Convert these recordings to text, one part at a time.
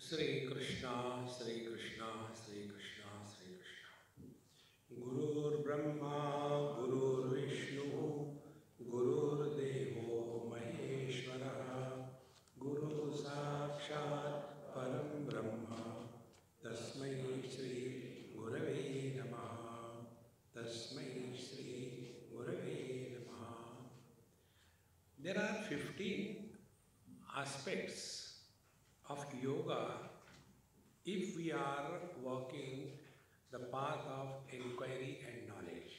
Sri Krishna, Sri Krishna, Sri Krishna, Sri Krishna. Gurur Brahma, Gurur Vishnu, Gurur Devo Maheshwara, Guru Sakshat Param Brahma, Tasmai Shri Gurave Namaha, Tasmai Shri Gurave Namaha. There are 15 aspects of yoga if we are walking the path of inquiry and knowledge.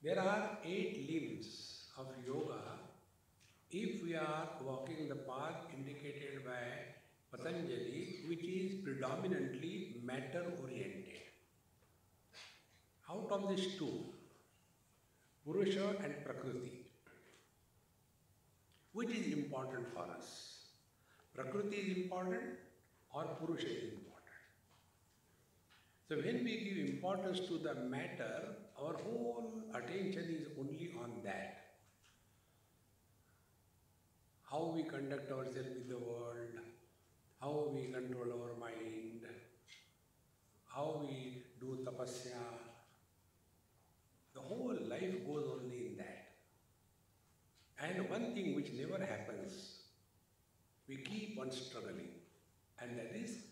There are 8 limbs of yoga if we are walking the path indicated by Patanjali, which is predominantly matter-oriented. Out of these two, Purusha and Prakriti, which is important for us? Prakriti is important or Purusha is important? So when we give importance to the matter, our whole attention is only on that. How we conduct ourselves with the world, how we control our mind, how we do tapasya. The whole life goes only in that. And one thing which never happens, we keep on struggling, and that is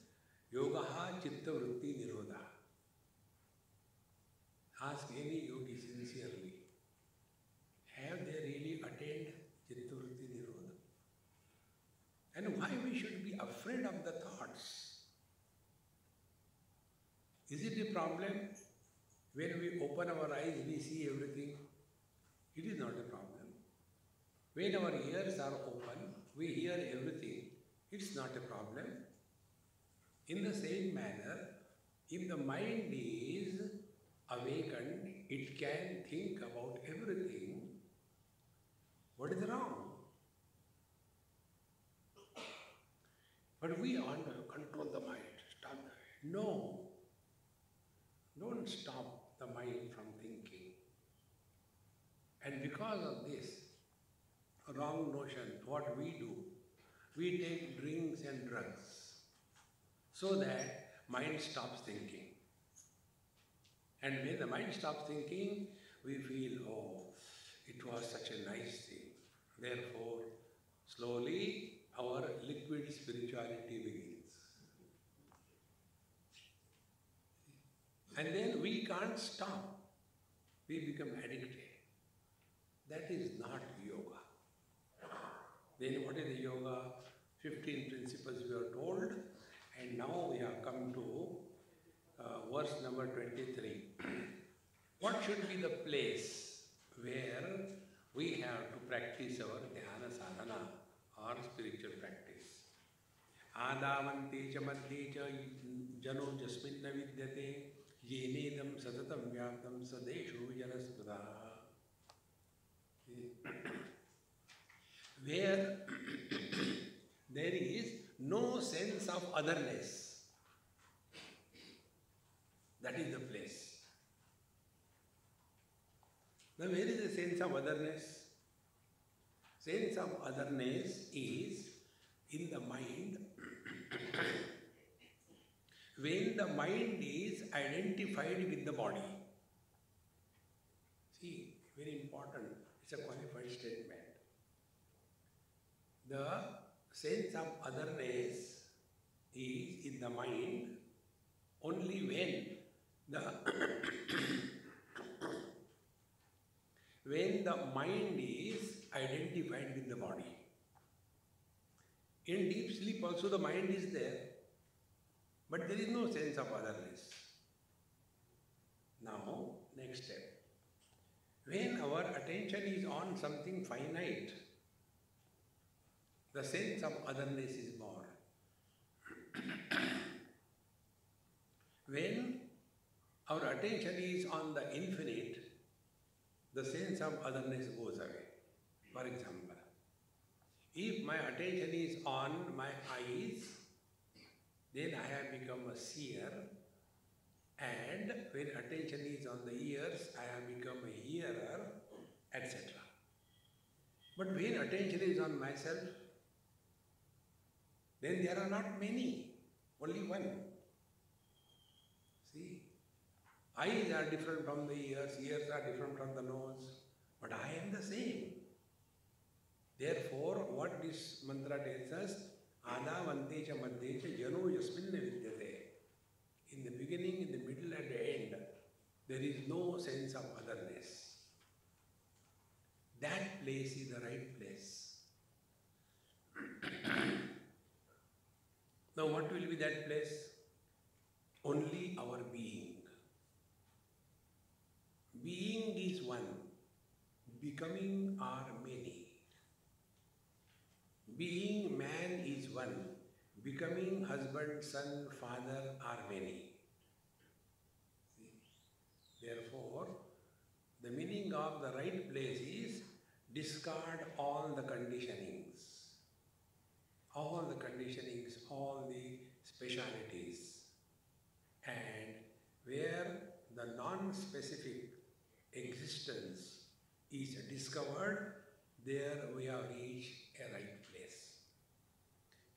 yogaha chitta vritti nirodha. Ask any yogi sincerely, have they really attained chitta vritti nirodha? And why we should be afraid of the thoughts? Is it a problem when we open our eyes, we see everything? It is not a problem. When our ears are open, we hear everything. It's not a problem. In the same manner, if the mind is awakened, it can think about everything. What is wrong? But we want to control the mind. Stop. No. Don't stop the mind from thinking. And because of this wrong notion, what we do, we take drinks and drugs so that mind stops thinking. And when the mind stops thinking, we feel, oh, it was such a nice thing. Therefore, slowly our liquid spirituality begins. And then we can't stop. We become addicted. That is not yoga. Then what is the yoga? 15 principles we are told, and now we have come to verse number 23. What should be the place where we have to practice our dhyana sadhana or spiritual practice? Adavanti cha madhye cha jano jasminna vidyate yenedam satatam vyaptam sadeshu janaspada. Where there is no sense of otherness, that is the place. Now where is the sense of otherness? Sense of otherness is in the mind. When the mind is identified with the body. See, very important, it's a qualified statement. The sense of otherness is in the mind only when the mind is identified with the body. In deep sleep also the mind is there, but there is no sense of otherness. Now, next step. When our attention is on something finite, the sense of otherness is born. When our attention is on the infinite, the sense of otherness goes away. For example, if my attention is on my eyes, then I have become a seer, and when attention is on the ears, I have become a hearer, etc. But when attention is on myself, then there are not many, only one. See, eyes are different from the ears, ears are different from the nose, but I am the same. Therefore, what this mantra tells us, Adavantecha Madhecha Jano Yasminna Vidyate. In the beginning, in the middle and the end, there is no sense of otherness. That place is the right place. Now what will be that place? Only our being. Being is one. Becoming are many. Being man is one. Becoming husband, son, father are many. See? Therefore, the meaning of the right place is discard all the conditionings. All the conditionings, all the specialities. And where the non-specific existence is discovered, there we have reached a right place.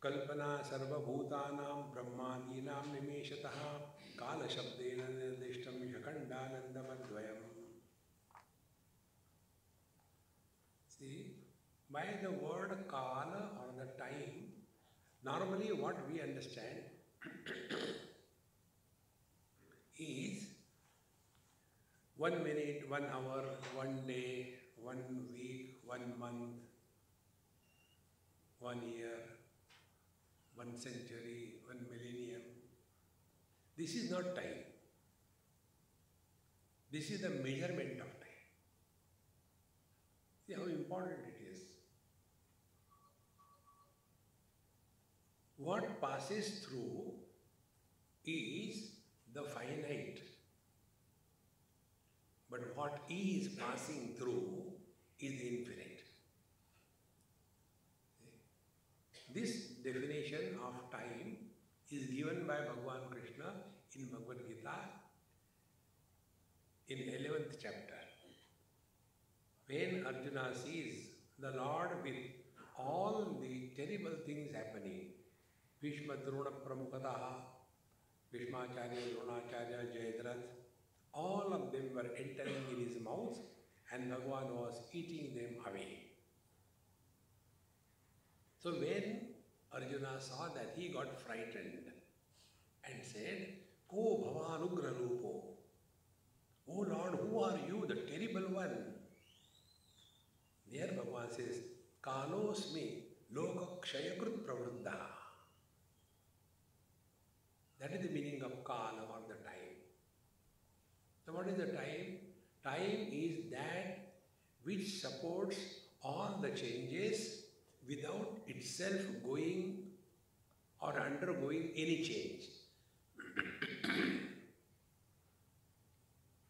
Kalpana sarva bhutanam brahmadinam nimeshataha kala shabdena nirdishtam yakhandanandamadvayam. See, by the word kala or the time, normally what we understand is 1 minute, 1 hour, 1 day, 1 week, 1 month, 1 year, 1 century, 1 millennium. This is not time. This is the measurement of time. See how important it is. What passes through is the finite. But what is passing through is the infinite. This definition of time is given by Bhagavan Krishna in Bhagavad Gita in 11th chapter. When Arjuna sees the Lord with all the terrible things happening, Bhishma Drona Pramukataha, Bhishmacharya, Dronacharya, Jayadratha, all of them were entering in his mouth and Bhagavan was eating them away. So when Arjuna saw that, he got frightened and said, Ko Bhavanugra Rupo. Oh Lord, who are you, the terrible one? There Bhagavan says, Kalosmi Loka Kshayakrit Pravruddha. That is the meaning of Kala or the time. So what is the time? Time is that which supports all the changes without itself going or undergoing any change.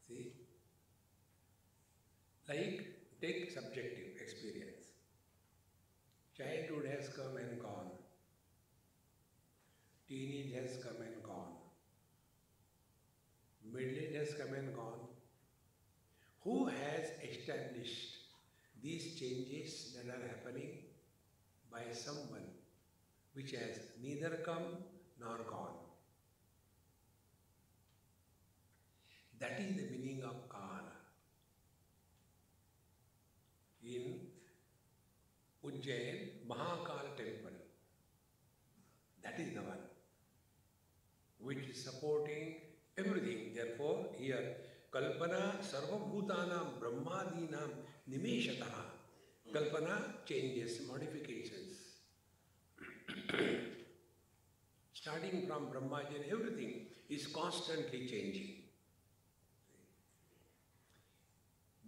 See? Like, take subjective experience. Childhood has come and gone. Teenage has come and gone. Middle age has come and gone. Who has established these changes that are happening? By someone which has neither come nor gone. That is the meaning of Kala. In Ujjain, Mahakal temple, that is the one which is supporting everything. Therefore, here, Kalpana Sarvabhutanam Brahmadinam Nimeshataha. Kalpana changes, modifications. Starting from Brahmajan, everything is constantly changing.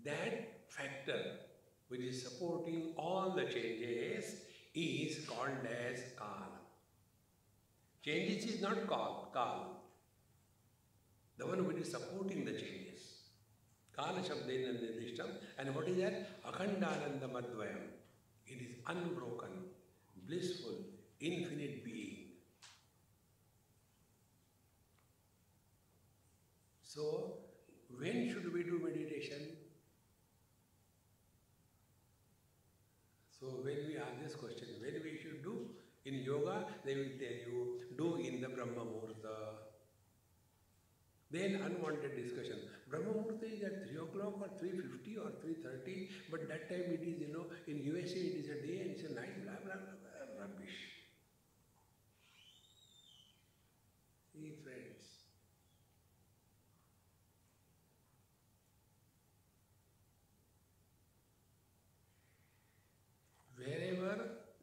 That factor which is supporting all the changes is called as Kala. Changes is not Kala. The one which is supporting the changes. Kala Shabdena Nidishtam. And what is that? Akhandananda Madvayam. It is unbroken, blissful, infinite being. So, when should we do meditation? So, when we ask this question, when we should do? In yoga, they will tell you, do in the Brahma Muhurta. Then unwanted discussion. Brahma Muhurta is at 3 o'clock or 3:50 or 3:30, but that time it is, in USA it is a day and it's a night, blah, blah, blah, blah, rubbish. See, friends, wherever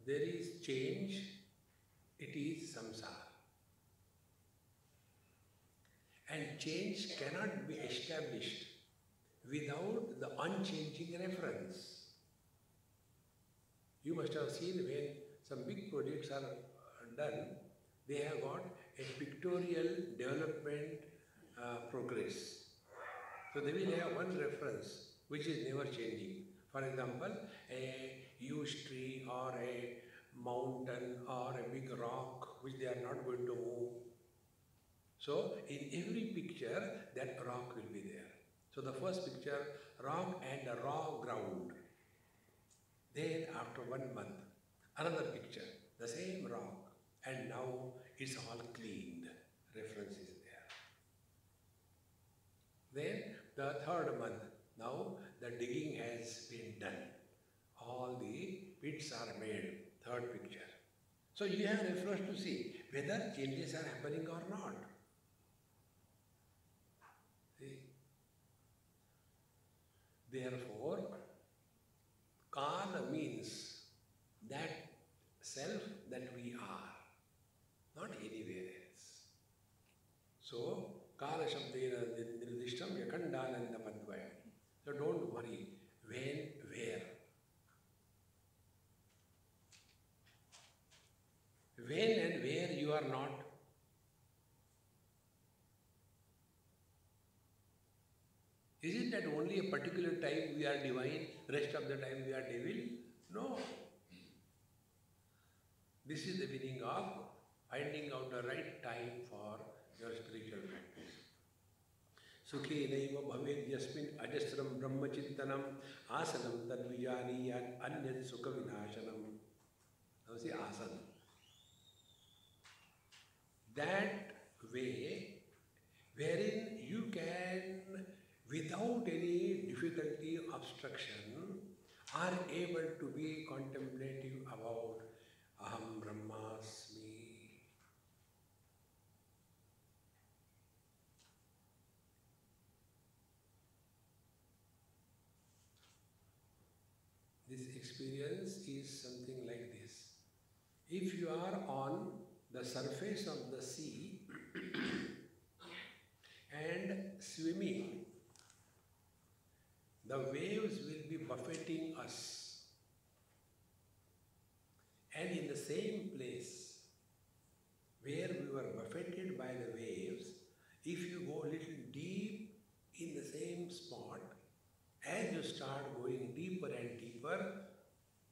there is change, it is samsara. And change cannot be established without the unchanging reference. You must have seen when some big projects are done, they have got a pictorial development progress. So they will have one reference which is never changing. For example, a huge tree or a mountain or a big rock which they are not going to move. So in every picture that rock will be there. So the first picture, rock and a raw ground. Then after 1 month, another picture, the same rock, and now it's all cleaned. Reference is there. Then the third month, now the digging has been done. All the pits are made. Third picture. So you have reference to see whether changes are happening or not. See? Therefore, Kala means that self that we are, not anywhere else. So, Kala Shabdena Nirdishtam Yakhandananda Padvaya. So don't worry, when, where. When and where you are not. Is it that only a particular time we are divine, rest of the time we are devil? No. This is the meaning of finding out the right time for your spiritual practice. Sukhe naiva bhavet yasmin ajasram brahma chintanam asanam tadvijaniyat anyat sukha vinashanam. Now see asana. That way wherein you can, without any difficulty, obstruction, are able to be contemplative about Aham Brahmasmi. This experience is something like this. If you are on the surface of the sea and swimming, the waves will be buffeting us. And in the same place where we were buffeted by the waves, if you go a little deep in the same spot, as you start going deeper and deeper,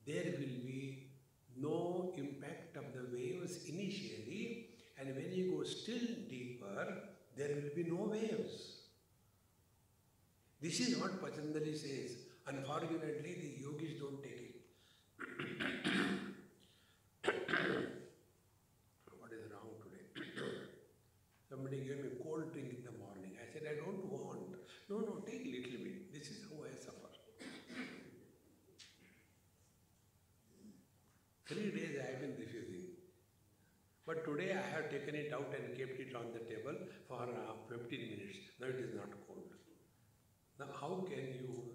there will be no impact of the waves initially, and when you go still deeper, there will be no waves. This is what Patanjali says. Unfortunately, the yogis don't take it. What is wrong today? Somebody gave me cold drink in the morning. I said, I don't want. No, take a little bit. This is how I suffer. 3 days I have been refusing. But today I have taken it out and kept it on the table for 15 minutes. Now it is not cold. Now how can you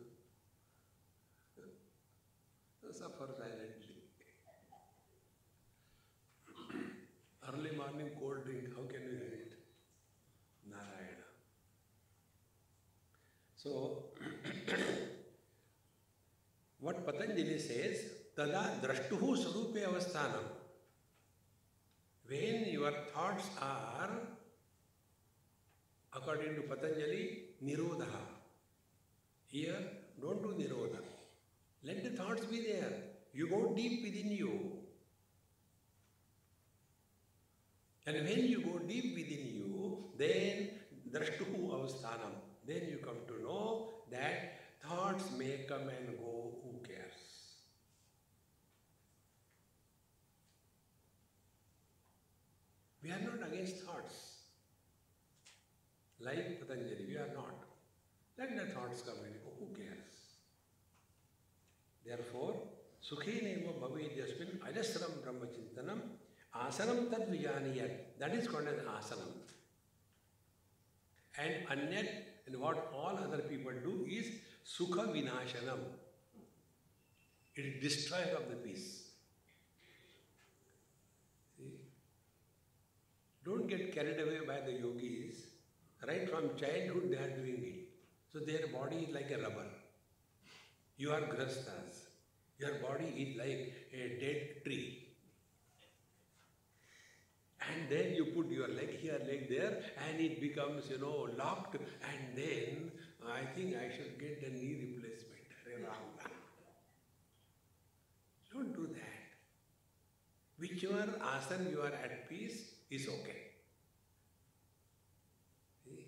suffer silently? Early morning cold drink, how can you have it? Narayana. So, what Patanjali says, Tada drashtuhu sarupe avasthanam. When your thoughts are, according to Patanjali, nirodha. Here, don't do nirodha. Let the thoughts be there. You go deep within you. And when you go deep within you, then drashtuhu avasthanam. Then you come to know that thoughts may come and go, who cares? against thoughts. Like Patanjali, we are not. Let the thoughts come in. Oh, who cares? Therefore, Sukhineva Bhavet Jasmin Ajasram Brahmachintanam Asanam Tad Vijaniyat. That is called as Asanam. And Anyat, and what all other people do is Sukha Vinashanam. It is destroyer of the peace. See? Don't get carried away by the yogis. Right from childhood they are doing it. So their body is like a rubber. You are grastas. Your body is like a dead tree. And then you put your leg here, leg there, and it becomes, locked. And then I think I should get a knee replacement. Don't do that. Whichever asana you are at peace is okay. See?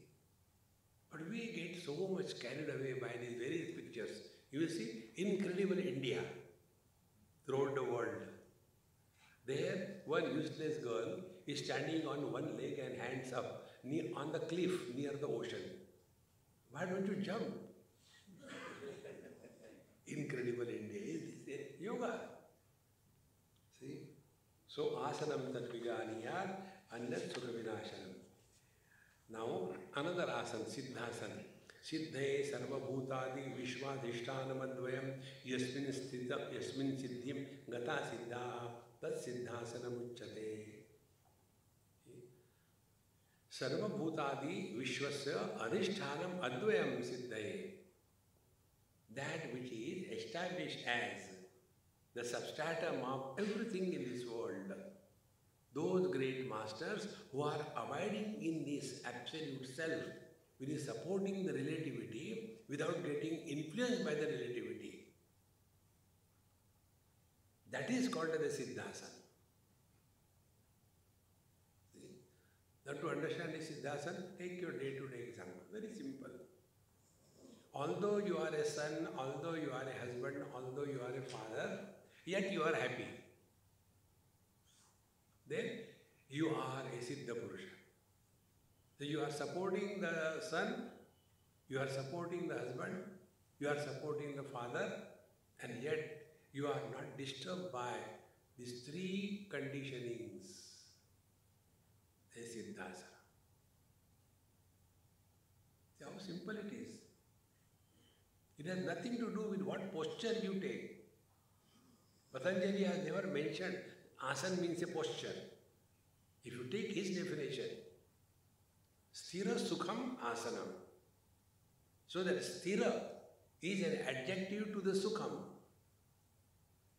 But we get so much carried away by these various pictures. You will see incredible India throughout the world. There, one useless girl is standing on one leg and hands up on the cliff near the ocean. Why don't you jump? Incredible India. Is this yoga? See? So, asanam tat vijaniyat anyat sukha vinashanam. Now, another asana, siddhasana. Siddhe sarva bhutadi vishwadhishtanam advayam yasmin siddhim gata siddha tat siddhasanam uchyate. Sarva bhutadi vishwasya adhishtanam advayam siddhaye. That which is established as the substratum of everything in this world. Those great masters who are abiding in this absolute self, which is supporting the relativity without getting influenced by the relativity. That is called as the Siddhasana. See? Now to understand the Siddhasana, take your day-to-day example. Very simple. Although you are a son, although you are a husband, although you are a father, yet you are happy. Then you are a Siddha Purusha. So you are supporting the son, you are supporting the husband, you are supporting the father, and yet you are not disturbed by these three conditionings. A Siddhasana. See how simple it is. It has nothing to do with what posture you take. Patanjali has never mentioned asana means a posture. If you take his definition, Sthira Sukham Asanam. So that Sthira is an adjective to the Sukham.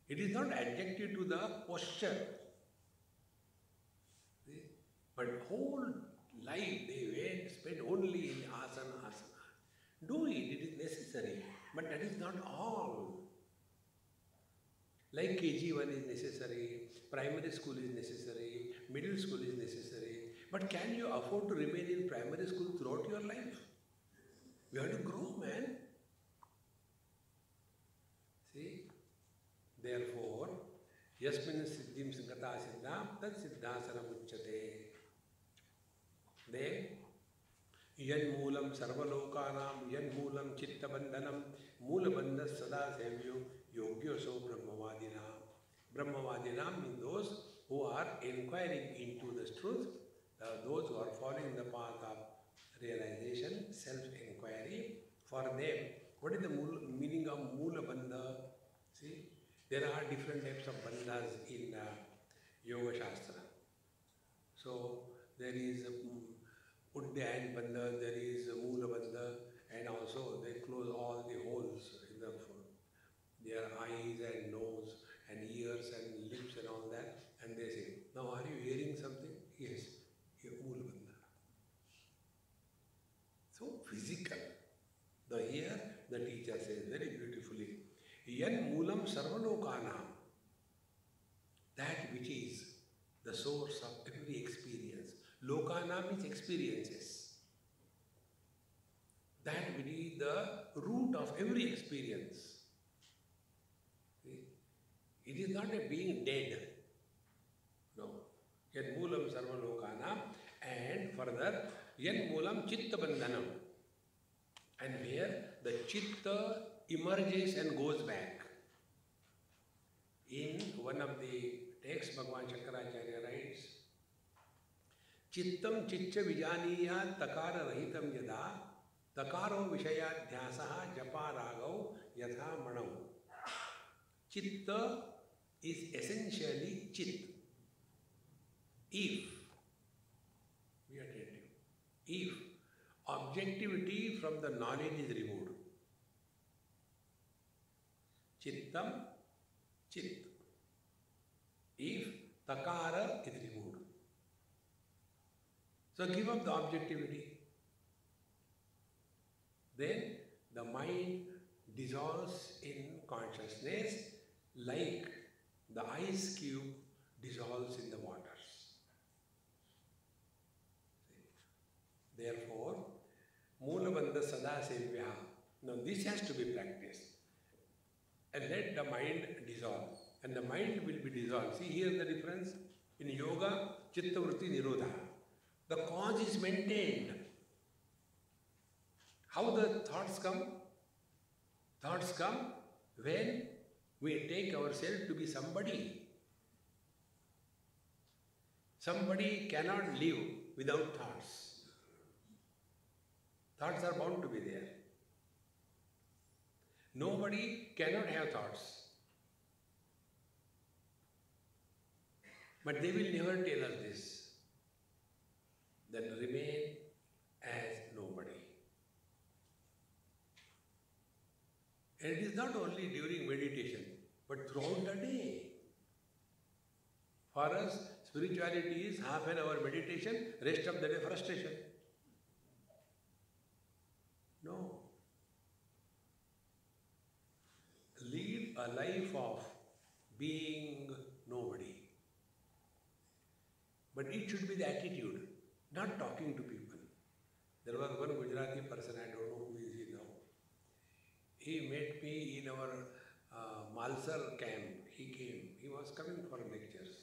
It is not adjective to the posture. See? But whole life they spend only in asana. Do it, it is necessary. But that is not all. Like KG1 is necessary, primary school is necessary, middle school is necessary. But can you afford to remain in primary school throughout your life? You have to grow, man. See? Therefore, Yasmin Siddhim Gata Siddha Tad Siddhasana Uchyate. Then, Yan Moolam Sarvalokanam, Yan Moolam Chitta Bandhanam, Moola Bandha Sada Sevyo, Yogyo So Brahmavadinam. Brahmavadinam mean those who are inquiring into the truth, those who are following the path of realization, self-inquiry. For them, what is the meaning of Moola Bandha? See, there are different types of bandhas in Yoga Shastra. So, there is Uddhayan Bandha, there is Moola Bandha, and also they close all the holes in their eyes and nose and ears and lips and all that, and they say, now are you hearing something? Yes, Moola Bandha. So physical. Here the teacher says very beautifully, Yan Moolam Sarvalokanam, that which is the source of every experience. Lokana means experiences. That will be the root of every experience. See? It is not a being dead. No. Yet Moolam Sarva Lokana, And further, yan moolam chitta bandhanam. And where the chitta emerges and goes back. In one of the texts, Bhagavan Shankaracharya writes, Chittam chicca vijaniya takara rahitam yada takaro vishayadhyasaha japa ragau yatha manau. Chitta is essentially chit. If, be attentive, if objectivity from the knowledge is removed, chittam, chit. If takara is removed. So give up the objectivity. Then the mind dissolves in consciousness like the ice cube dissolves in the waters. Therefore, Moolavandha Sada Sevya. Now this has to be practiced. And let the mind dissolve. And the mind will be dissolved. See here the difference? In yoga, chitta vritti nirodha. The cause is maintained. How the thoughts come? Thoughts come when we take ourselves to be somebody. Somebody cannot live without thoughts. Thoughts are bound to be there. Nobody cannot have thoughts. But they will never tell us this. Then remain as nobody. And it is not only during meditation, but throughout the day. For us, spirituality is half an hour meditation, rest of the day frustration. No. Lead a life of being nobody. But it should be the attitude, not talking to people. There was one Gujarati person, I don't know who is he now. He met me in our Malsar camp. He came. He was coming for lectures.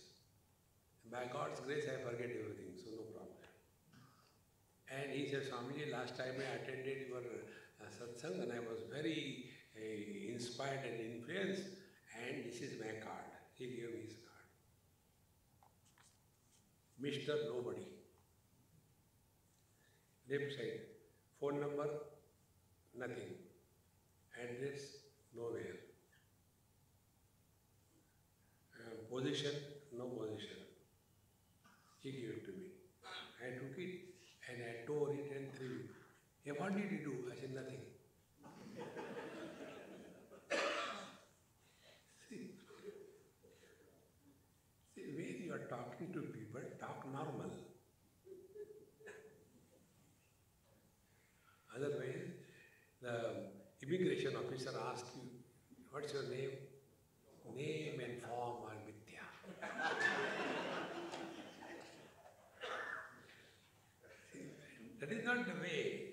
By God's grace, I forget everything, so no problem. And he said, Swamiji, last time I attended your satsang and I was very inspired and influenced, and this is my card. He gave me his card. Mr. Nobody. Left side. Phone number, nothing. Address, nowhere. Position, no position. He gave it to me. I took it and I tore it and threw it. Hey, what did you do? I said, nothing. See, when you are talking to people, talk normal. Otherwise, the immigration officer asks you, what's your name? Name and form are mithya. That is not the way.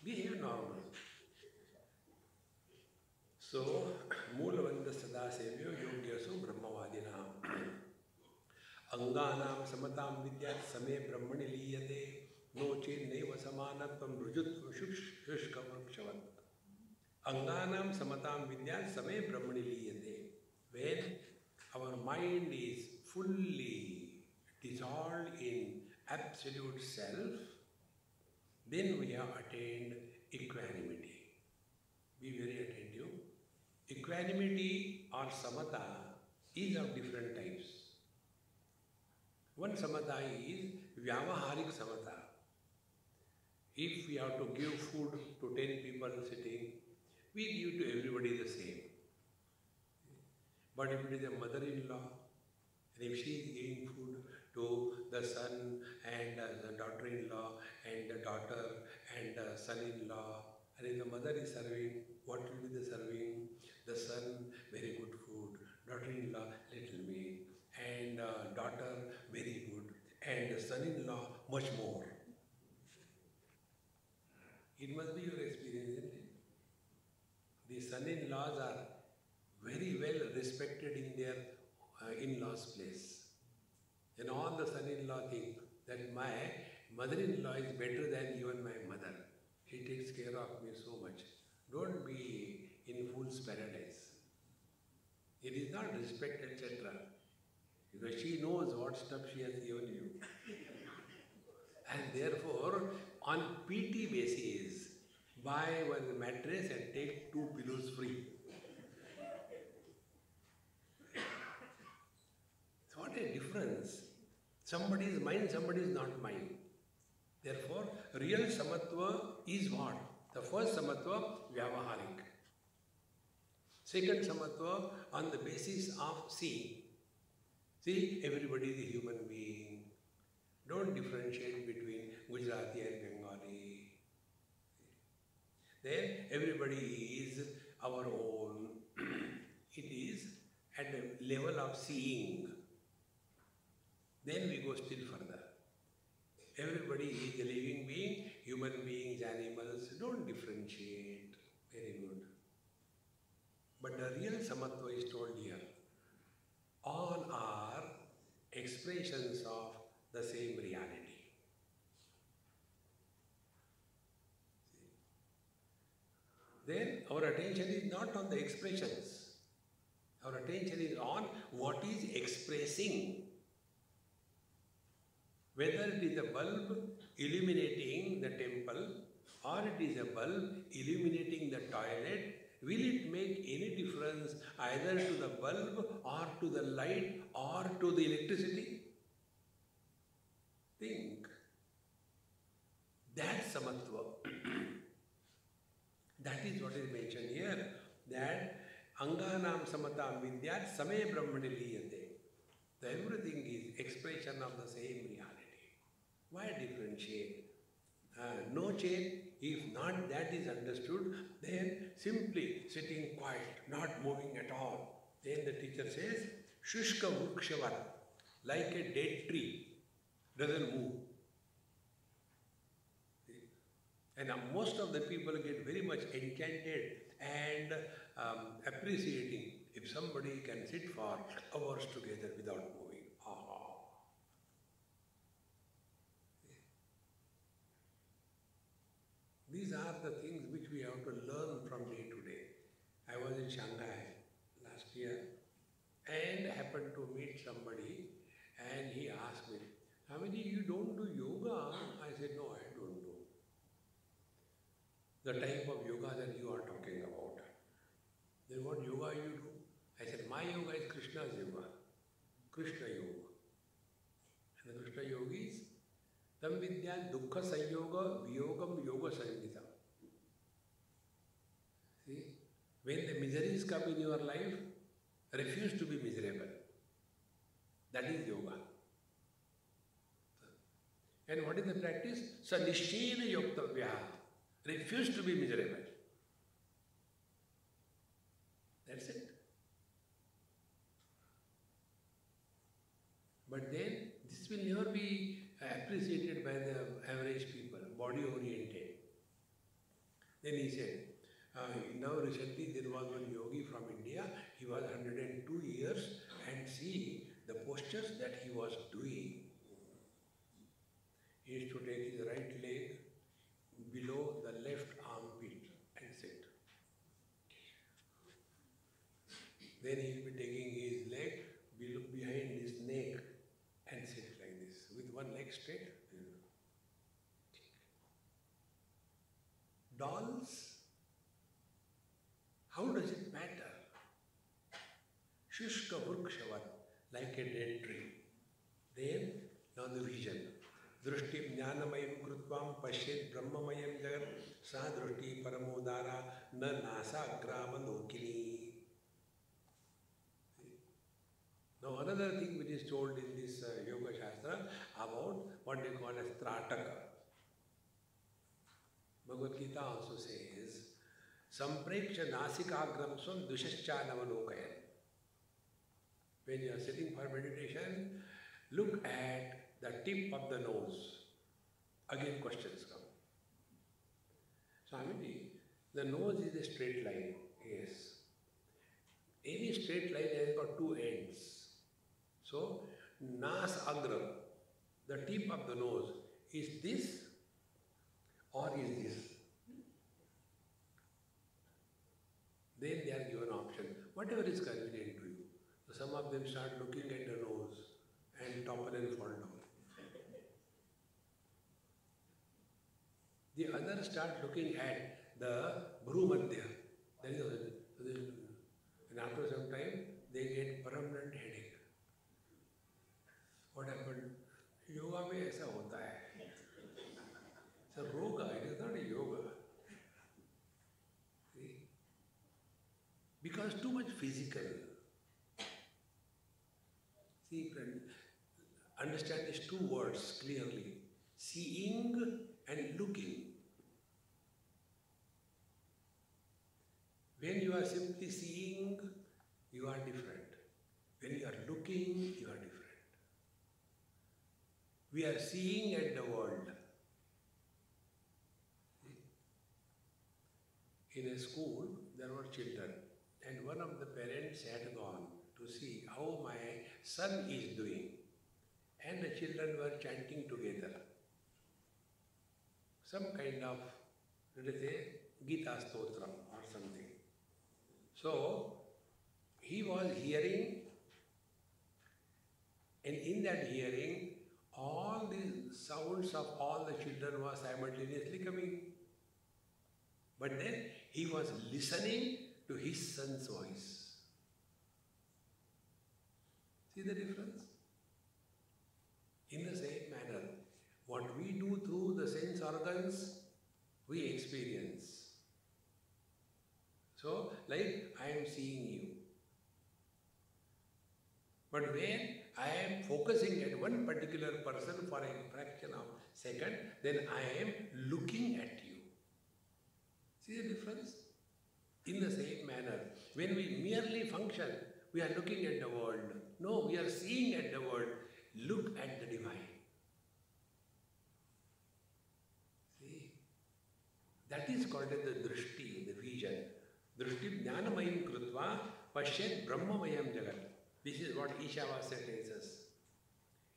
Behave normal. So, Moolavandha Sada Sevyo Yogyasu Brahmavadina Anganam Samatam Vidyat Same Brahmani Liyate Noche Neva Samanatvam Rujutvam Shushka Vrakshavat. Anganam Samatam Vidyat Same Brahmani Liyate. When our mind is fully dissolved in absolute self, then we have attained equanimity. Be very attentive. Equanimity or samatha is of different types. One samatha is vyavaharik samatha. If we have to give food to 10 people sitting, we give to everybody the same. But if it is a mother-in-law, and if she is giving food to the son and the daughter-in-law and the daughter and the son-in-law, and if the mother is serving, what will be the serving? The son, very good food, daughter-in-law, little meat, and daughter, very good, and the son-in-law, much more. It must be your experience, isn't it? The son-in-laws are very well respected in their in-laws' place. And all the son-in-law think that my mother-in-law is better than even my mother. She takes care of me so much. Don't be in fool's paradise. It is not respect, etc. Because she knows what stuff she has given you. And therefore, on PT basis, buy one mattress and take 2 pillows free. So what a difference. Somebody is mine, somebody is not mine. Therefore, real samatva is what? The first samatva, vyavaharik. Second samatva, on the basis of seeing. See, everybody is a human being. Don't differentiate between Gujarati and Bengali. Then everybody is our own. It is at the level of seeing. Then we go still further. Everybody is a living being, human beings, animals. Don't differentiate. Very good. But the real samatva is told here. All are expressions of the same reality. Then our attention is not on the expressions. Our attention is on what is expressing. Whether it is a bulb illuminating the temple or it is a bulb illuminating the toilet, will it make any difference either to the bulb or to the light or to the electricity? Think. That's samatva. That is what is mentioned here, that anganam samatam vidyat same brahmani liyate. Everything is expression of the same reality. Why differentiate? No change. If not that is understood, then simply sitting quiet, not moving at all. Then the teacher says, Shushka Vukshavat, like a dead tree, doesn't move. And most of the people get very much enchanted and appreciating if somebody can sit for hours together without moving. These are the things which we have to learn from day to day. I was in Shanghai last year and happened to meet somebody and he asked me, Swamiji, you don't do yoga? I said, no, I don't do. The type of yoga that you are talking about. Then what yoga you do? I said, my yoga is Krishna's yoga. Krishna yoga. And the Krishna yoga is Tam vidya dukkha sanyoga viyogam yoga sangita. See, when the miseries come in your life, refuse to be miserable. That is yoga. And what is the practice? Sanishchena yoktavya. Refuse to be miserable. That's it. But then this will never be appreciated by the average people, body oriented. Then he said, now recently there was one yogi from India, he was 102 years and see the postures that he was doing. He used to take his right leg below the left armpit and sit. Then he will be taking his leg behind his neck and sit like this, with one leg straight. Dolls, how does it matter? Shushka Vrukshavat, like a dead tree. Then, now the vision. Drushti jnanamayam krutvam pashyet brahmamayam jagat sa drushti paramodara na nasa grama lokini. Now another thing which is told in this Yoga Shastra about what they call as Trataka. Bhagavad Gita also says, Sampreksha nasikagram swam dushascha-navalokaya. When you are sitting for meditation, look at the tip of the nose. Again questions come. Swamiji, the nose is a straight line. Yes. Any straight line has got two ends. So, Nas agra, the tip of the nose, is this or is this? Then they are given option, whatever is convenient to you. So some of them start looking at the nose and topple and fall down. The others start looking at the Bhrumadhya. And after some time, they get permanent headache. What happened? Yoga में ऐसा होता है. It's a roga, it is not a yoga. See? Because too much physical. See, friend, understand these two words clearly. Seeing and looking. When you are simply seeing, you are different. When you are looking, you are different. We are seeing at the world. In a school, there were children, and one of the parents had gone to see how my son is doing, and the children were chanting together. Some kind of, let us say, Gita Stotram or something. So, he was hearing, and in that hearing, all the sounds of all the children were simultaneously coming. But then he was listening to his son's voice. See the difference? In the same manner, what we do through the sense organs, we experience. So, like I am seeing you. But when I am focusing at one particular person for a fraction of a second, then I am looking at you. See the difference? In the same manner, when we merely function, we are looking at the world. No, we are seeing at the world. Look at the divine. See? That is called as the drishti, the vision. Drishti jnanamayam krutva pashyat brahmamayam jagat. This is what Ishavasya tells us.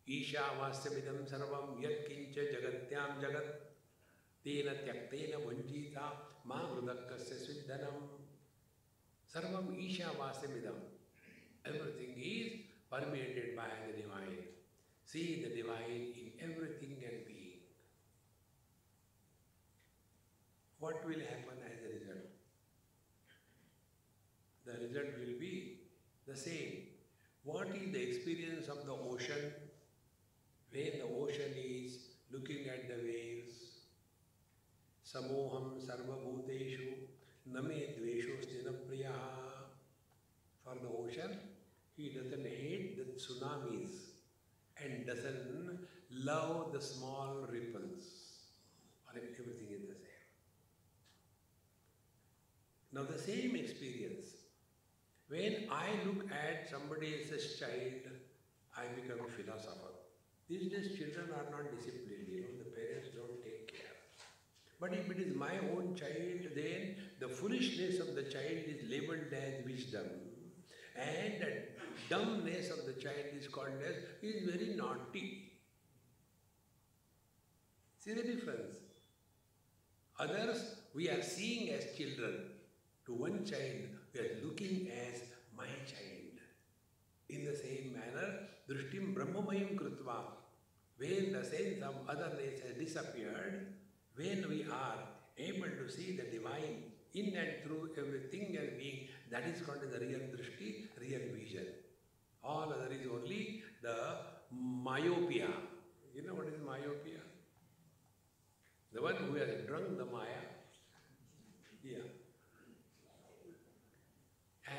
Ishavasyamidam sarvam yat kincha jagatyam jagat tena tyaktena bhunjita ma vrudakasya sviddhanam. Sarvam Ishavasyamidam. Everything is permeated by the divine. See the divine in everything and being. What will happen as a result? The result will be the same. What is the experience of the ocean when the ocean is looking at the waves? Samoham sarva bhuteshu name dvesho sthina priyaha. For the ocean, he doesn't hate the tsunamis and doesn't love the small ripples. Everything is the same. Now the same experience. When I look at somebody else's child, I become a philosopher. These days children are not disciplined, the parents don't take care. But if it is my own child, then the foolishness of the child is labeled as wisdom. And the dumbness of the child is called as, he is very naughty. See the difference? Others, we are seeing as children. To one child, we are looking as my child. In the same manner, drishtim brahmamayam krutva. When the sense of otherness has disappeared, when we are able to see the divine in and through everything and being, that is called the real drishti, real vision. All other is only the myopia. You know what is myopia? The one who has drunk the Maya. Yeah.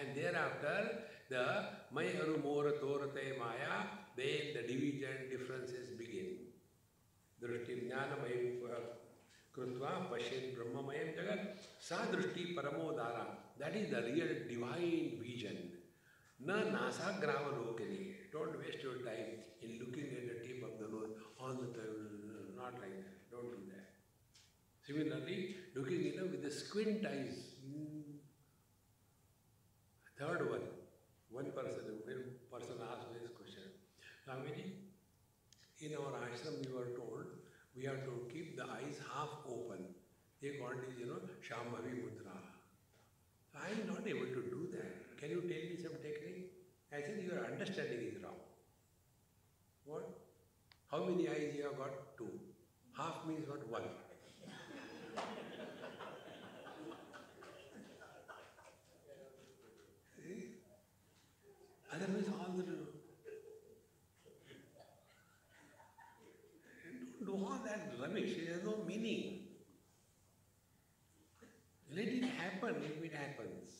And thereafter, the Mayaru Mora Torate Maya, then the division differences begin. Drishti Jnanamayam Krutva Pashyat Brahmamayam Jagat Sa Drishti Paramodara. That is the real divine vision. Na Nasa Gravalokani. Don't waste your time in looking at the tip of the nose on the not like that. Don't do that. Similarly, looking with the squint eyes. Third one person asked me this question. Swamiji, in our ashram we were told we have to keep the eyes half open. They call it, Shambhavi Mudra. I am not able to do that. Can you tell me some technique? I said, your understanding is wrong. What? How many eyes you have got? 2. Half means what? 1. See? Otherwise, all the... Don't do all that rubbish. It has no meaning. Let it happen if it happens.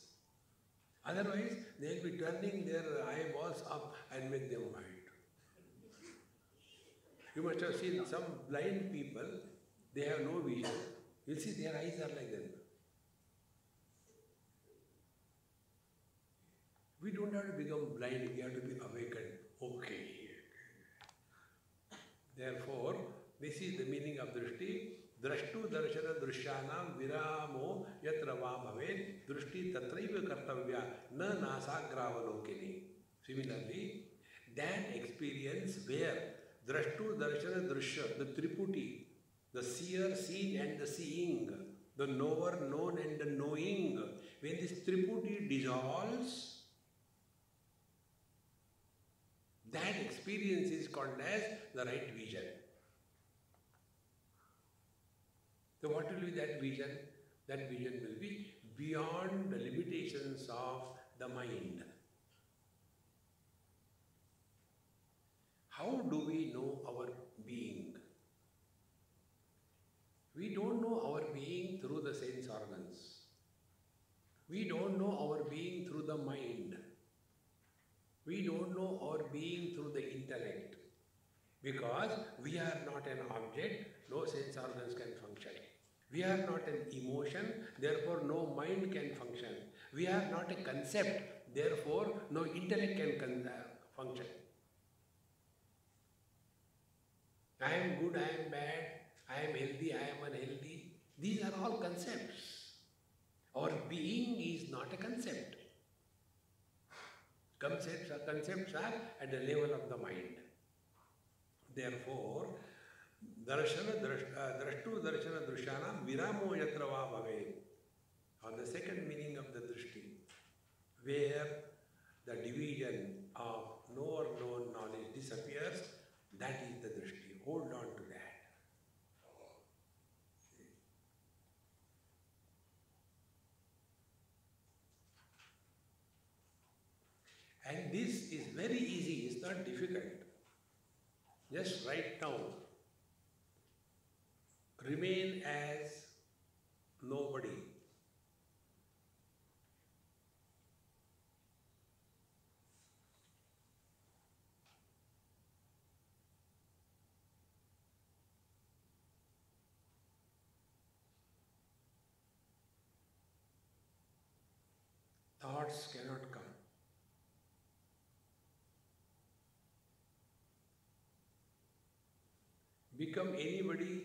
Otherwise, they will be turning their eyeballs up and make them white. You must have seen some blind people, they have no vision. You see their eyes are like that. We don't have to become blind, we have to be awakened. Okay. Therefore, this is the meaning of drishti. Drashtu darshana drushyanam viramo yatra va bhavet drushti tatraiva kartavya na nasagravalokini. Similarly, that experience where drashtu darshana drushya, the triputi, the seer, seen and the seeing, the knower, known and the knowing, when this triputi dissolves, that experience is called as the right vision. So what will be that vision? That vision will be beyond the limitations of the mind. How do we know our being? We don't know our being through the sense organs. We don't know our being through the mind. We don't know our being through the intellect. Because we are not an object, no sense organs can function. We are not an emotion, therefore no mind can function. We are not a concept, therefore no intellect can function. I am good, I am bad, I am healthy, I am unhealthy. These are all concepts. Our being is not a concept. Concepts are at the level of the mind. Therefore, drashtu darshana drushyanam viramo yatra va bhavet. On the second meaning of the drishti, where the division of knower-known knowledge disappears, that is the drishti. Hold on to that. And this is very easy, it's not difficult. Just write down. Remain as nobody. Thoughts cannot come. Become anybody,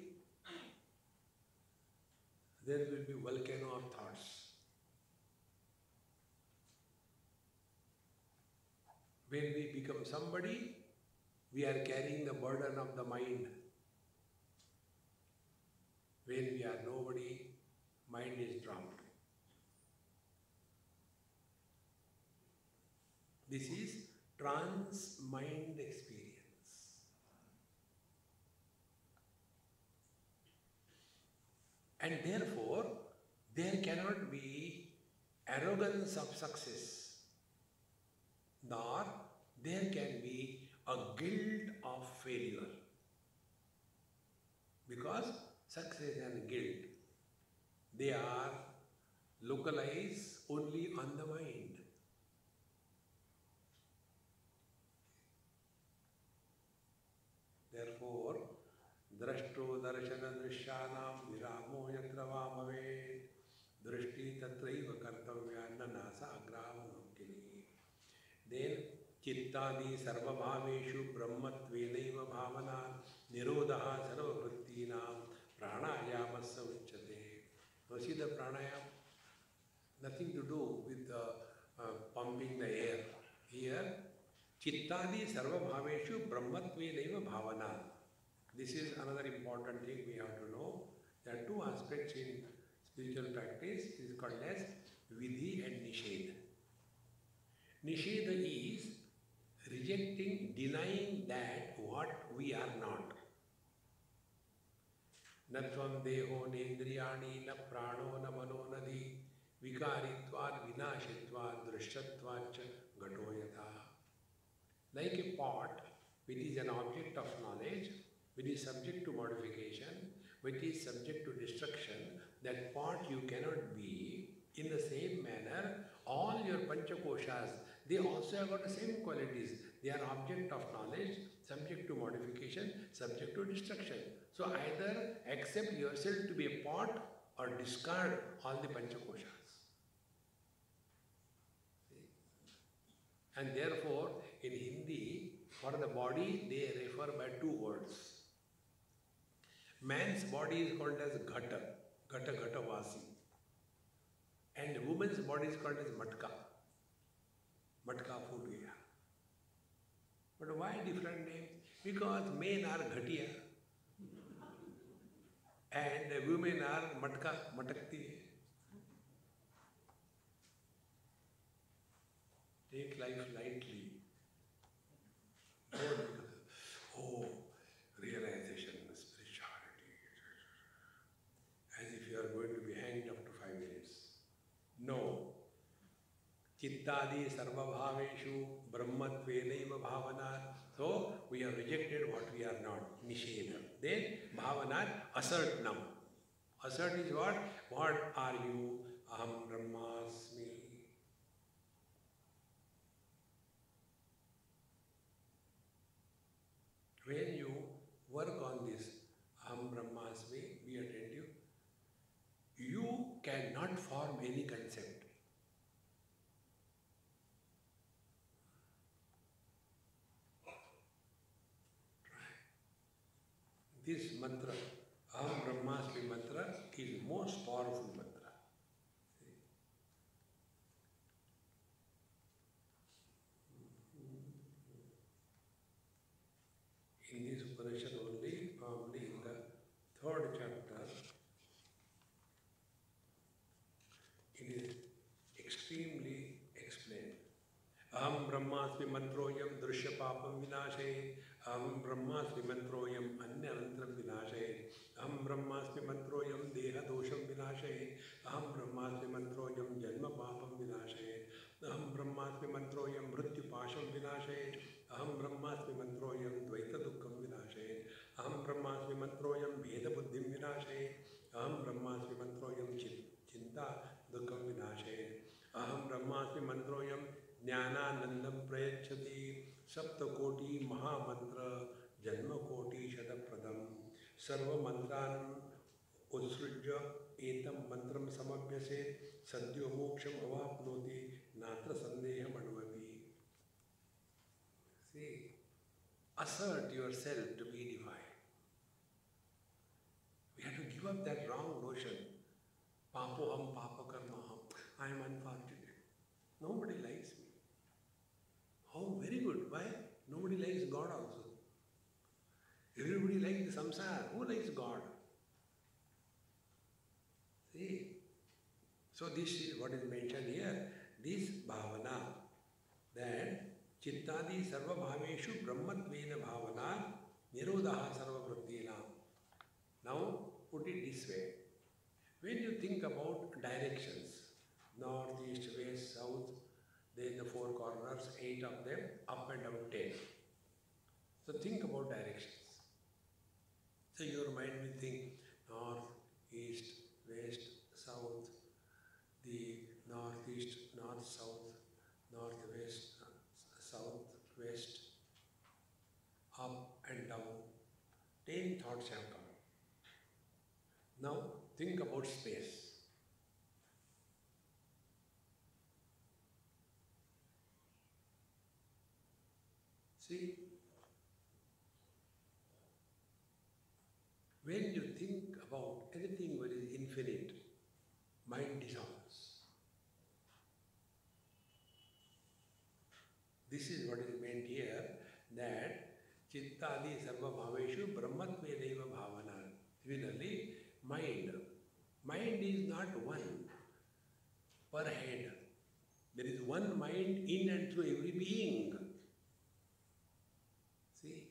there will be volcano of thoughts. When we become somebody, we are carrying the burden of the mind. When we are nobody, mind is dropped. This is trans-mind experience. And therefore, there cannot be arrogance of success, nor there can be a guilt of failure. Because success and guilt, they are localized only on the mind. Therefore, drashto darshana drishyanam viramo yatra va bhavet drishti tatraiva kartavya nasa agravanokini. Then chittadi sarva bhaveshu brahmatvenaiva bhavana nirodha sarva vrittinam pranayamassa uchyate. Now see the pranayam? Nothing to do with pumping the air. Here, Chittadi sarva bhaveshu brahmatvenaiva bhavana. This is another important thing we have to know. There are two aspects in spiritual practice. It is called as vidhi and nisheda. Nisheda is rejecting, denying that what we are not. Na tvam deho nendriyani na prano na mano nadi vikaritvad vinashitvad drishyatvad cha gato yatha. Like a pot which is an object of knowledge, which is subject to modification, which is subject to destruction, that pot you cannot be. In the same manner, all your panchakoshas, they also have got the same qualities. They are object of knowledge, subject to modification, subject to destruction. So either accept yourself to be a pot or discard all the panchakoshas. And therefore, in Hindi, for the body, they refer by two words. Man's body is called as Ghata, Ghata Ghata Vasi. And woman's body is called as Matka, Matka food gaya. But why different names? Because men are Ghatiya and women are Matka, Matakti. Take life lightly. Oh, realization, spirituality. As if you are going to be hanged up to 5 minutes. No. Chittadi sarva bhaveshu brahmatvenaiva bhavana. So, we have rejected what we are not. Nisheda. Then, bhavana, assert now. Assert is what? What are you? Aham brahmasmi. When you work on this Aham Brahmasmi, be attentive, you cannot form any concept. This mantra, Aham Brahmasmi mantra, is most powerful mantra. In this Upanishad only, probably in the 3rd chapter, it is extremely explained. Aham brahmasmi mantroyam drishya papam vinashe. Aham brahmasmi mantroyam anya antram vinashe. Aham brahmasmi mantroyam deha dosham vinashe. Aham brahmasmi mantroyam janma papam vinashe. Aham brahmasmi mantroyam mrityu pasham vinashe. Aham brahmasmi mantroyam dvaita dukkham vinashe. Aham brahmasmi mantroyam veda buddhim vinashe. Aham brahmasmi mantroyam chinta dukkham vinashe. Aham brahmasmi mantroyam jnananandam prayachati. Saptakoti mahamantra janma koti shadapradam. Sarva mantranam utsrujya etam mantram samabhyase. Sadhyo moksham avapnoti natra sandeham anuvati. See, assert yourself to be divine. We have to give up that wrong notion. Papoham, papakarmaham. I am unfortunate. Nobody likes me. Oh, very good. Why? Nobody likes God also. Everybody likes the samsara. Who likes God? See? So this is what is mentioned here. This bhavana, that Chittadi sarva bhaveshu brahmatvena bhavana nirodha sarva vrittinam. Now put it this way. When you think about directions, north, east, west, south, then the 4 corners, 8 of them, up and down 10. So think about directions. So your mind will think north, east, west, south, the northeast, north, south, northwest, south, west, up and down. 10 thoughts have come. Now think about space. See, when you think about anything that is infinite, mind dissolves. This is what is meant here, that Chittadi Sarva Bhaveshu Brahmatvedeva Bhavana. Similarly, mind. Mind is not one per head. There is one mind in and through every being. See?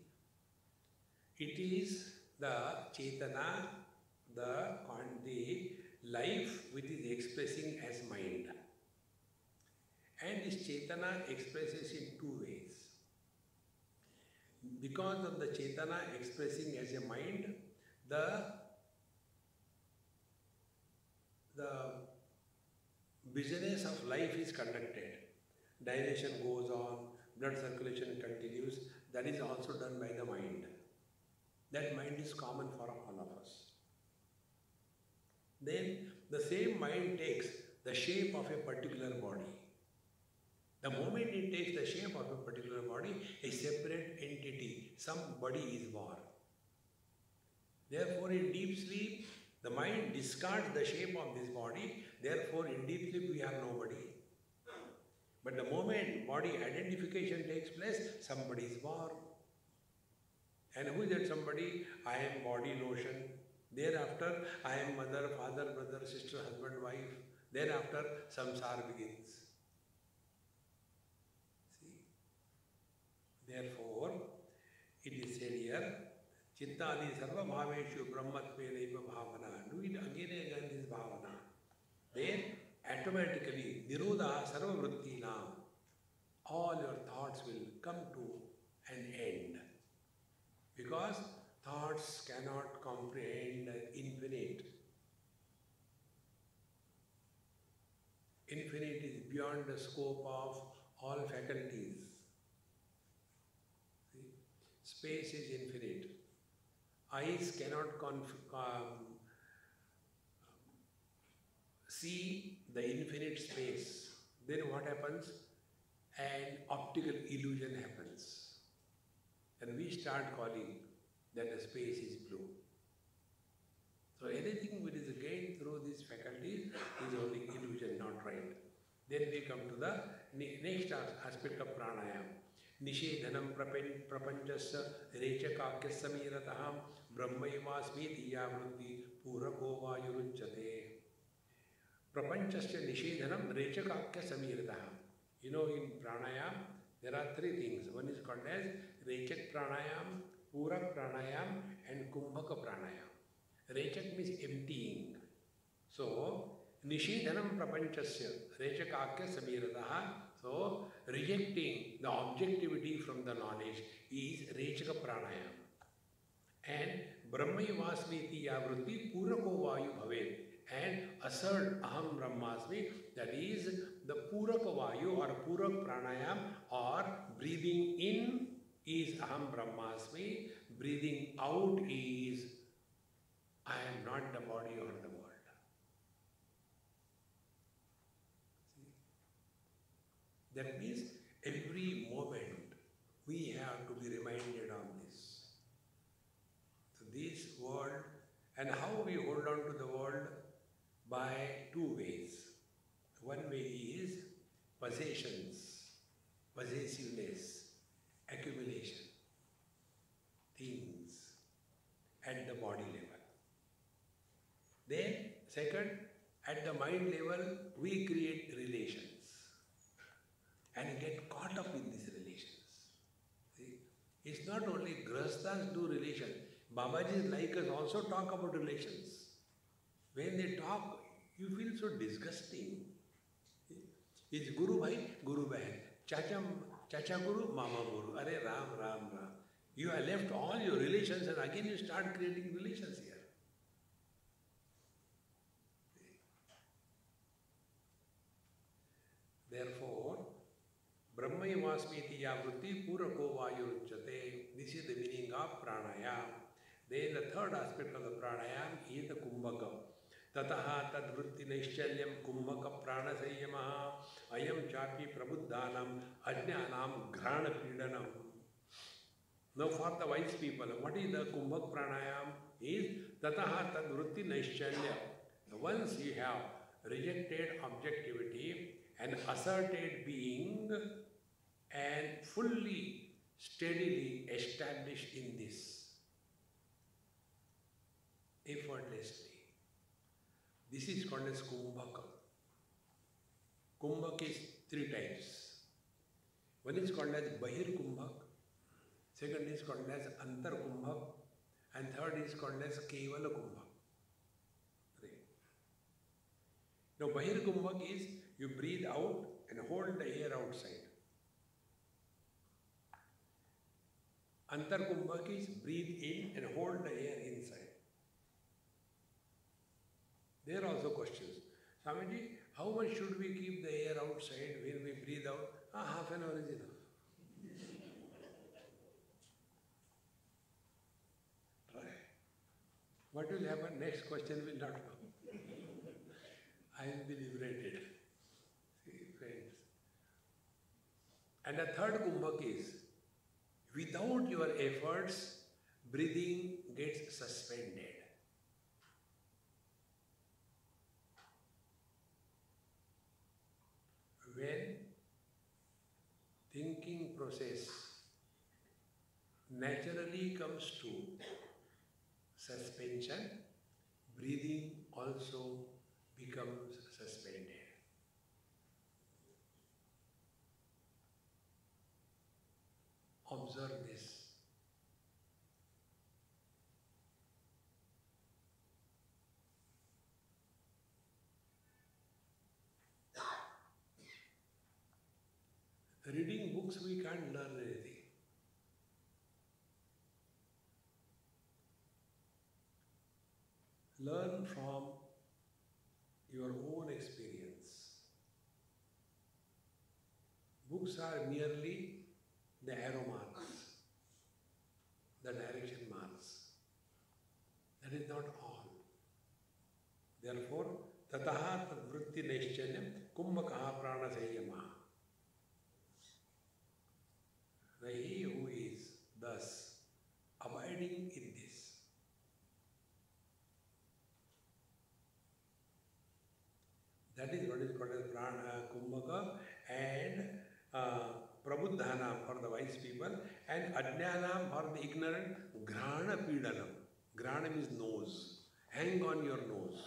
It is the Chetana, the life which is expressing as mind. And this Chetana expresses in two ways. Because of the Chetana expressing as a mind, the business of life is conducted. Digestion goes on, blood circulation continues. That is also done by the mind. That mind is common for all of us. Then the same mind takes the shape of a particular body. The moment it takes the shape of a particular body, a separate entity, some body is born. Therefore, in deep sleep, the mind discards the shape of this body. Therefore, in deep sleep, we are nobody. But the moment body identification takes place, somebody is born. And who is that somebody? I am body notion. Thereafter, I am mother, father, brother, sister, husband, wife. Thereafter, samsara begins. See? Therefore, it is said here, Chittadi Sarva Bhaveshu Brahmatvedeva Bhavana. Do it again and again, this Bhavana. Then, automatically, Nirodha Sarva Vrittina, all your thoughts will come to an end. Because thoughts cannot comprehend infinite. Infinite is beyond the scope of all faculties. See? Space is infinite. Eyes cannot see the infinite space. Then what happens? An optical illusion happens. And we start calling that the space is blue. So anything which is gained through these faculties is only illusion, not right. Then we come to the next aspect of pranayama. Nishedhanam prapanchasya rechakakya samirataham brahmaivasmi tiyavruddhi purako vayuruchyate. Prapanchasya nishedhanam rechakakya samirataham. You know, in pranayama, there are three things. One is called as Rechak pranayam, Purak pranayam, and Kumbhaka pranayam. Rechak means emptying. So, Nishedhanam prapanchasya, Rechakakya samirataha. So, rejecting the objectivity from the knowledge is Rechaka pranayam. And Brahmaivasmiti yavruddhi Purako vayu bhavet. And assert Aham Brahmasmi, that is the Puraka vayu or Purak pranayam, or breathing in is Aham Brahmasmi, breathing out is I am not the body or the world. See? That means every moment we have to be reminded on this. So this world, and how we hold on to the world? By two ways. One way is possessions, possessiveness, accumulation, things at the body level. Then, second, at the mind level, we create relations and get caught up in these relations. See? It's not only Grahasthas do relations. Babaji's likers also talk about relations. When they talk, you feel so disgusting. It's Guru Bhai, Guru Bahan. Chacha Guru, Mama Guru. Are Ram, Ram, Ram. You have left all your relations and again you start creating relations here. Therefore, Brahmaivasmiti yavrutti purako vayuruchyate. This is the meaning of pranayam. Then the third aspect of the pranayam is the kumbhaka. Tataha tadvrutti naishchalyam kumbhaka pranasayamaha ayam chapi prabuddhanam ajnanam grana pidanam. Now for the wise people, what is the kumbhaka pranayam? Is tataha tadvrutti naishchalyam. Once you have rejected objectivity and asserted being, and fully, steadily established in this, effortlessly. This is called as Kumbhaka. Kumbhak is 3 types. One is called as Bahir Kumbhak, second is called as Antar Kumbhak, and third is called as Kevala Kumbhak. 3. Now Bahir Kumbhak is you breathe out and hold the air outside. Antar Kumbhak is breathe in and hold the air inside. There are also questions. Swamiji, how much should we keep the air outside when we breathe out? Half an hour is enough. Try. What will happen? Next question will not come. I will be liberated. See, friends. And the third Kumbhak is, without your efforts, breathing gets suspended. When thinking process naturally comes to suspension, breathing also becomes suspended. Observe this. Reading books, we can't learn anything. Learn from your own experience. Books are merely the arrow marks, the direction marks. That is not all. Therefore, tataha tadvritti naishchanyam kumbhakaha prana sanyama. He who is thus abiding in this, that is what is called as prana, kumbhaka, and prabuddhanam for the wise people, and ajnanam for the ignorant, grana pidanam. Grana means nose. Hang on your nose.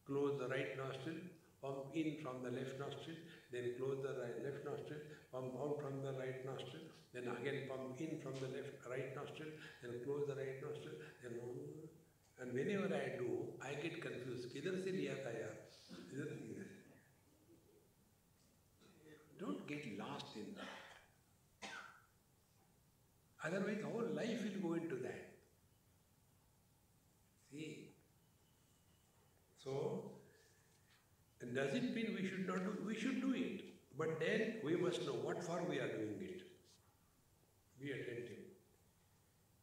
Close the right nostril, pump in from the left nostril, then close the left nostril, pump out from the right nostril, then again pump in from the right nostril, then close the right nostril, then and whenever I do, I get confused. Kidhar se liya tha yaar? Kidhar se liya? Don't get lost in that. Otherwise, whole life will go into that. See? So, does it mean we should not do? We should do it. But then we must know what for we are doing it. Be attentive.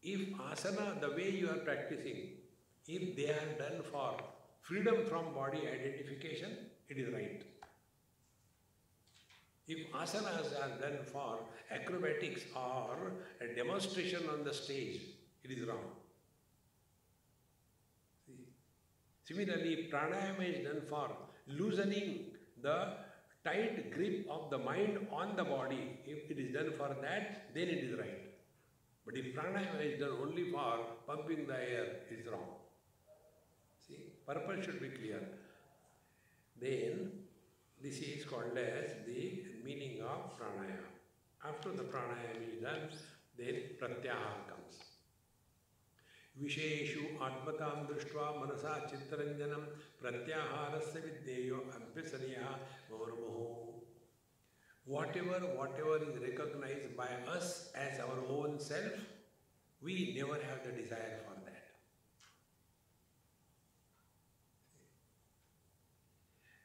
If asana, the way you are practicing, if they are done for freedom from body identification, it is right. If asanas are done for acrobatics or a demonstration on the stage, it is wrong. See? Similarly, if pranayama is done for loosening the tight grip of the mind on the body, if it is done for that, then it is right. But if pranayama is done only for pumping the air, it is wrong. See, purpose should be clear. Then, this is called as the meaning of pranayama. After the pranayama is done, then pratyahara comes. Visheshu atmatam drishtva manasa chittaranjanam pratyaharasya viddeyo abhyasaniya maurmuhu. Whatever is recognized by us as our own self, we never have the desire for that.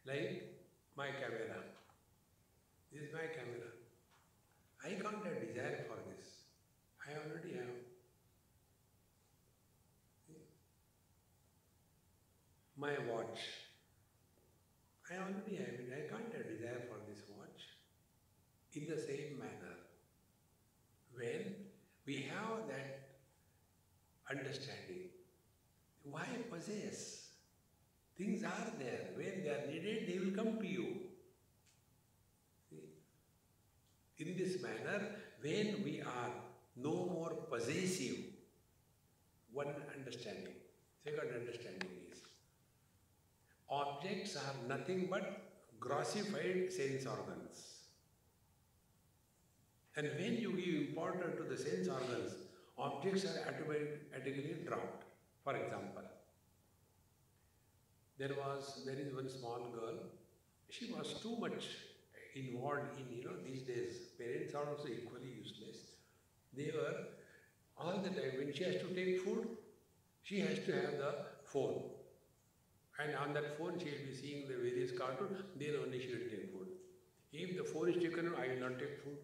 Like my camera. This is my camera. I can't have desire for this. I already have. My watch. I already have it. I can't have desire for this watch. In the same manner, when we have that understanding, why possess? Things are there. When they are needed, they will come to you. See? In this manner, when we are no more possessive, one understanding, second understanding is, objects are nothing but grossified sense organs. And when you give importance to the sense organs, objects are automatically dropped. For example, there is one small girl. She was too much involved in, these days, parents are also equally useless. They were, all the time, when she has to take food, she has to have the phone. And on that phone, she will be seeing the various cartoons, then only she will take food. If the phone is taken, I will not take food.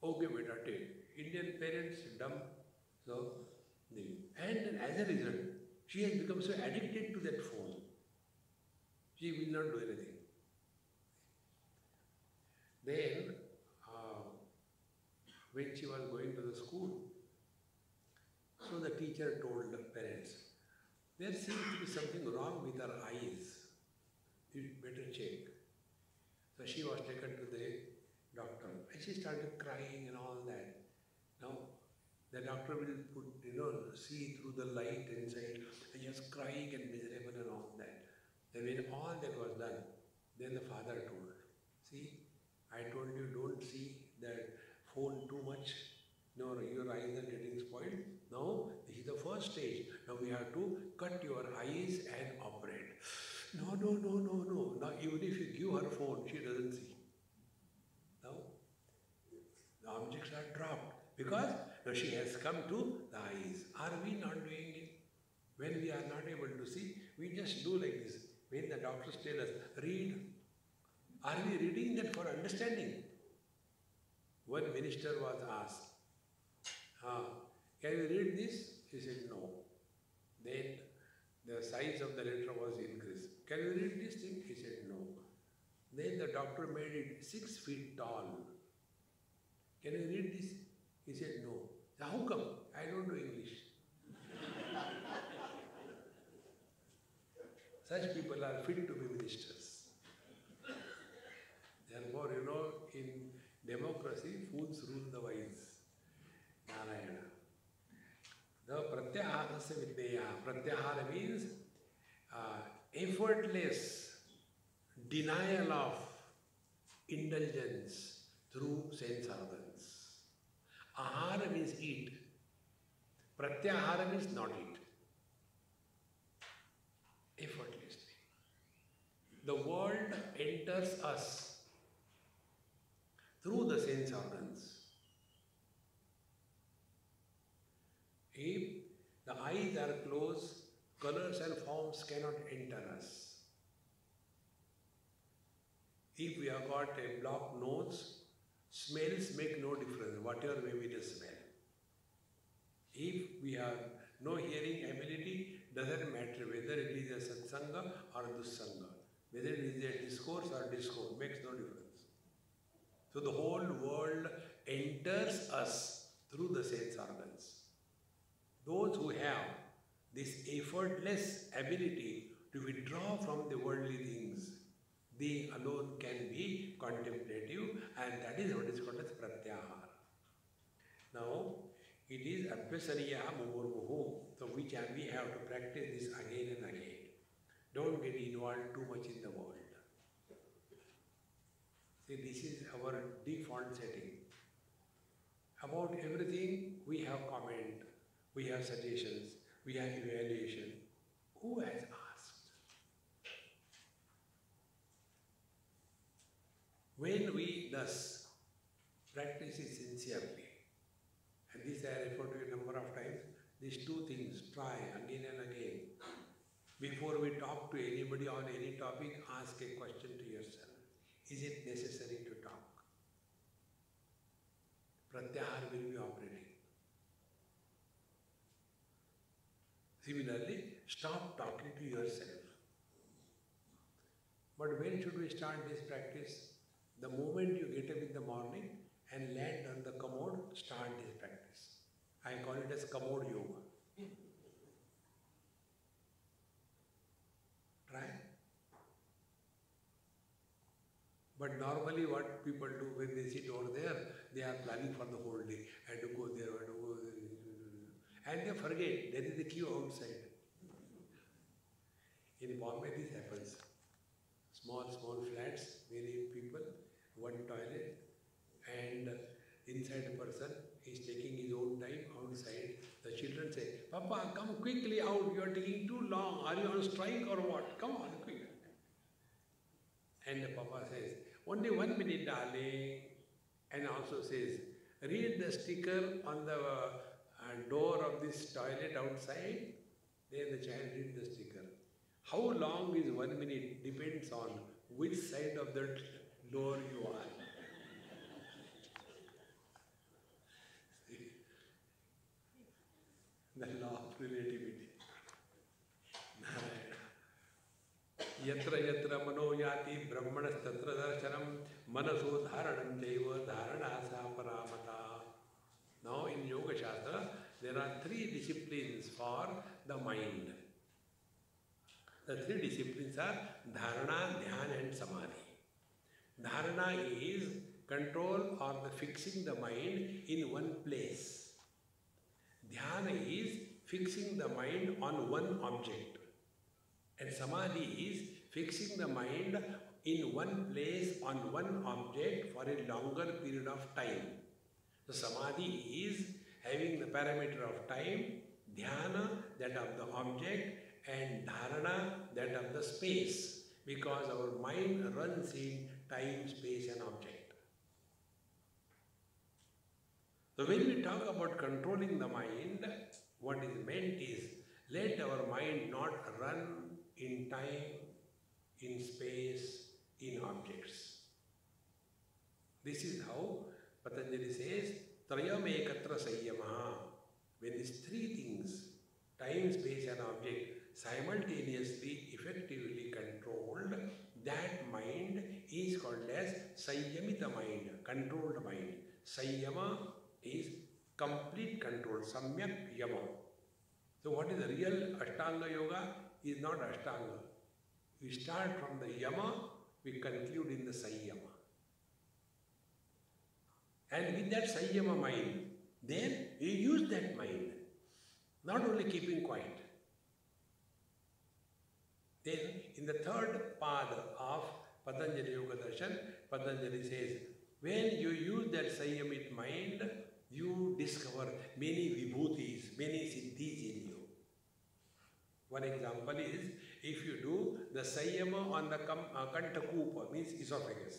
Okay, beta, take. Indian parents, dumb. So, and as a result, she has become so addicted to that phone. She will not do anything. Then, when she was going to the school, so the teacher told the parents, there seems to be something wrong with her eyes. You better check. So she was taken to the doctor and she started crying and all that. Now, the doctor will put, see through the light inside and just crying and miserable and all that. And when all that was done, then the father told, see, I told you don't see that phone too much. No, your eyes are getting spoiled. Now, this is the first stage. Now we have to cut your eyes and operate. No. Now even if you give her phone, she doesn't see. Now, the objects are dropped because now she has come to the eyes. Are we not doing it? When we are not able to see, we just do like this. When the doctors tell us, read, are we reading that for understanding? One minister was asked, can you read this? He said, no. Then the size of the letter was increased. Can you read this thing? He said, no. Then the doctor made it 6 feet tall. Can you read this? He said, no. How come? I don't know English. Such people are fit to be ministers. Therefore, in democracy, fools rule the wise. Narayana. The pratyahara vidya. Pratyahara means effortless denial of indulgence through sense organs. Ahara means eat. Pratyahara means not eat. Effortlessly. The world enters us through the sense organs. If the eyes are closed, colors and forms cannot enter us. If we have got a blocked nose, smells make no difference, whatever may be the smell. If we have no hearing ability, doesn't matter whether it is a satsanga or a dussanga, whether it is a discourse or discourse, makes no difference. So the whole world enters us through the sense organs. Those who have this effortless ability to withdraw from the worldly things, they alone can be contemplative, and that is what is called as pratyahara. Now, it is abhyasariya mumurmuhu, so which we have to practice this again and again. Don't get involved too much in the world. See, this is our default setting. About everything, we have comment, we have suggestions, we have evaluation. Who has asked? When we thus practice it sincerely, and this I referred to a number of times, these two things, try again and again. Before we talk to anybody on any topic, ask a question to yourself. Is it necessary to talk? Pratyahara will be operating. Similarly, stop talking to yourself. But when should we start this practice? The moment you get up in the morning and land on the commode, start this practice. I call it as commode yoga. Try. But But normally what people do when they sit over there, they are planning for the whole day. I have to go there, I have to go there. And they forget there is a queue outside. In Bombay this happens. Small flats, many people, one toilet, and inside a person is taking his own time outside. The children say, Papa, come quickly out, you are taking too long. Are you on strike or what? Come on, quick. And the Papa says, only 1 minute, darling. And also says, read the sticker on the door of this toilet outside. Then the child reads the sticker. How long is 1 minute depends on which side of the door you are. The law of relativity. Yatra yatra mano yati brahmanas tatra darshanam manaso dharanam jaiva dharanasa paramata. Now in Yoga Shastra, there are 3 disciplines for the mind. The 3 disciplines are Dharana, Dhyana and Samadhi. Dharana is control or the fixing the mind in one place. Dhyana is fixing the mind on one object. And Samadhi is fixing the mind in one place on one object for a longer period of time. So Samadhi is having the parameter of time, Dhyana that of the object, and Dharana that of the space, because our mind runs in time, space and object. So when we talk about controlling the mind, what is meant is let our mind not run in time, in space, in objects. This is how Patanjali says, Trayam ekatra sayyama. When these 3 things, time, space and object, simultaneously, effectively controlled, that mind is called as Sayyamita mind, controlled mind. Sayyama is complete control, Samyak Yama. So what is the real Ashtanga Yoga? Is not Ashtanga. We start from the Yama, we conclude in the Sayyama. And with that Sayyama mind, then you use that mind, not only keeping quiet. Then in the 3rd path of Patanjali Yoga Darshan, Patanjali says, when you use that Sayyamit mind, you discover many vibhutis, many siddhis in you. One example is, if you do the Sayyama on the Kantakupa, means esophagus.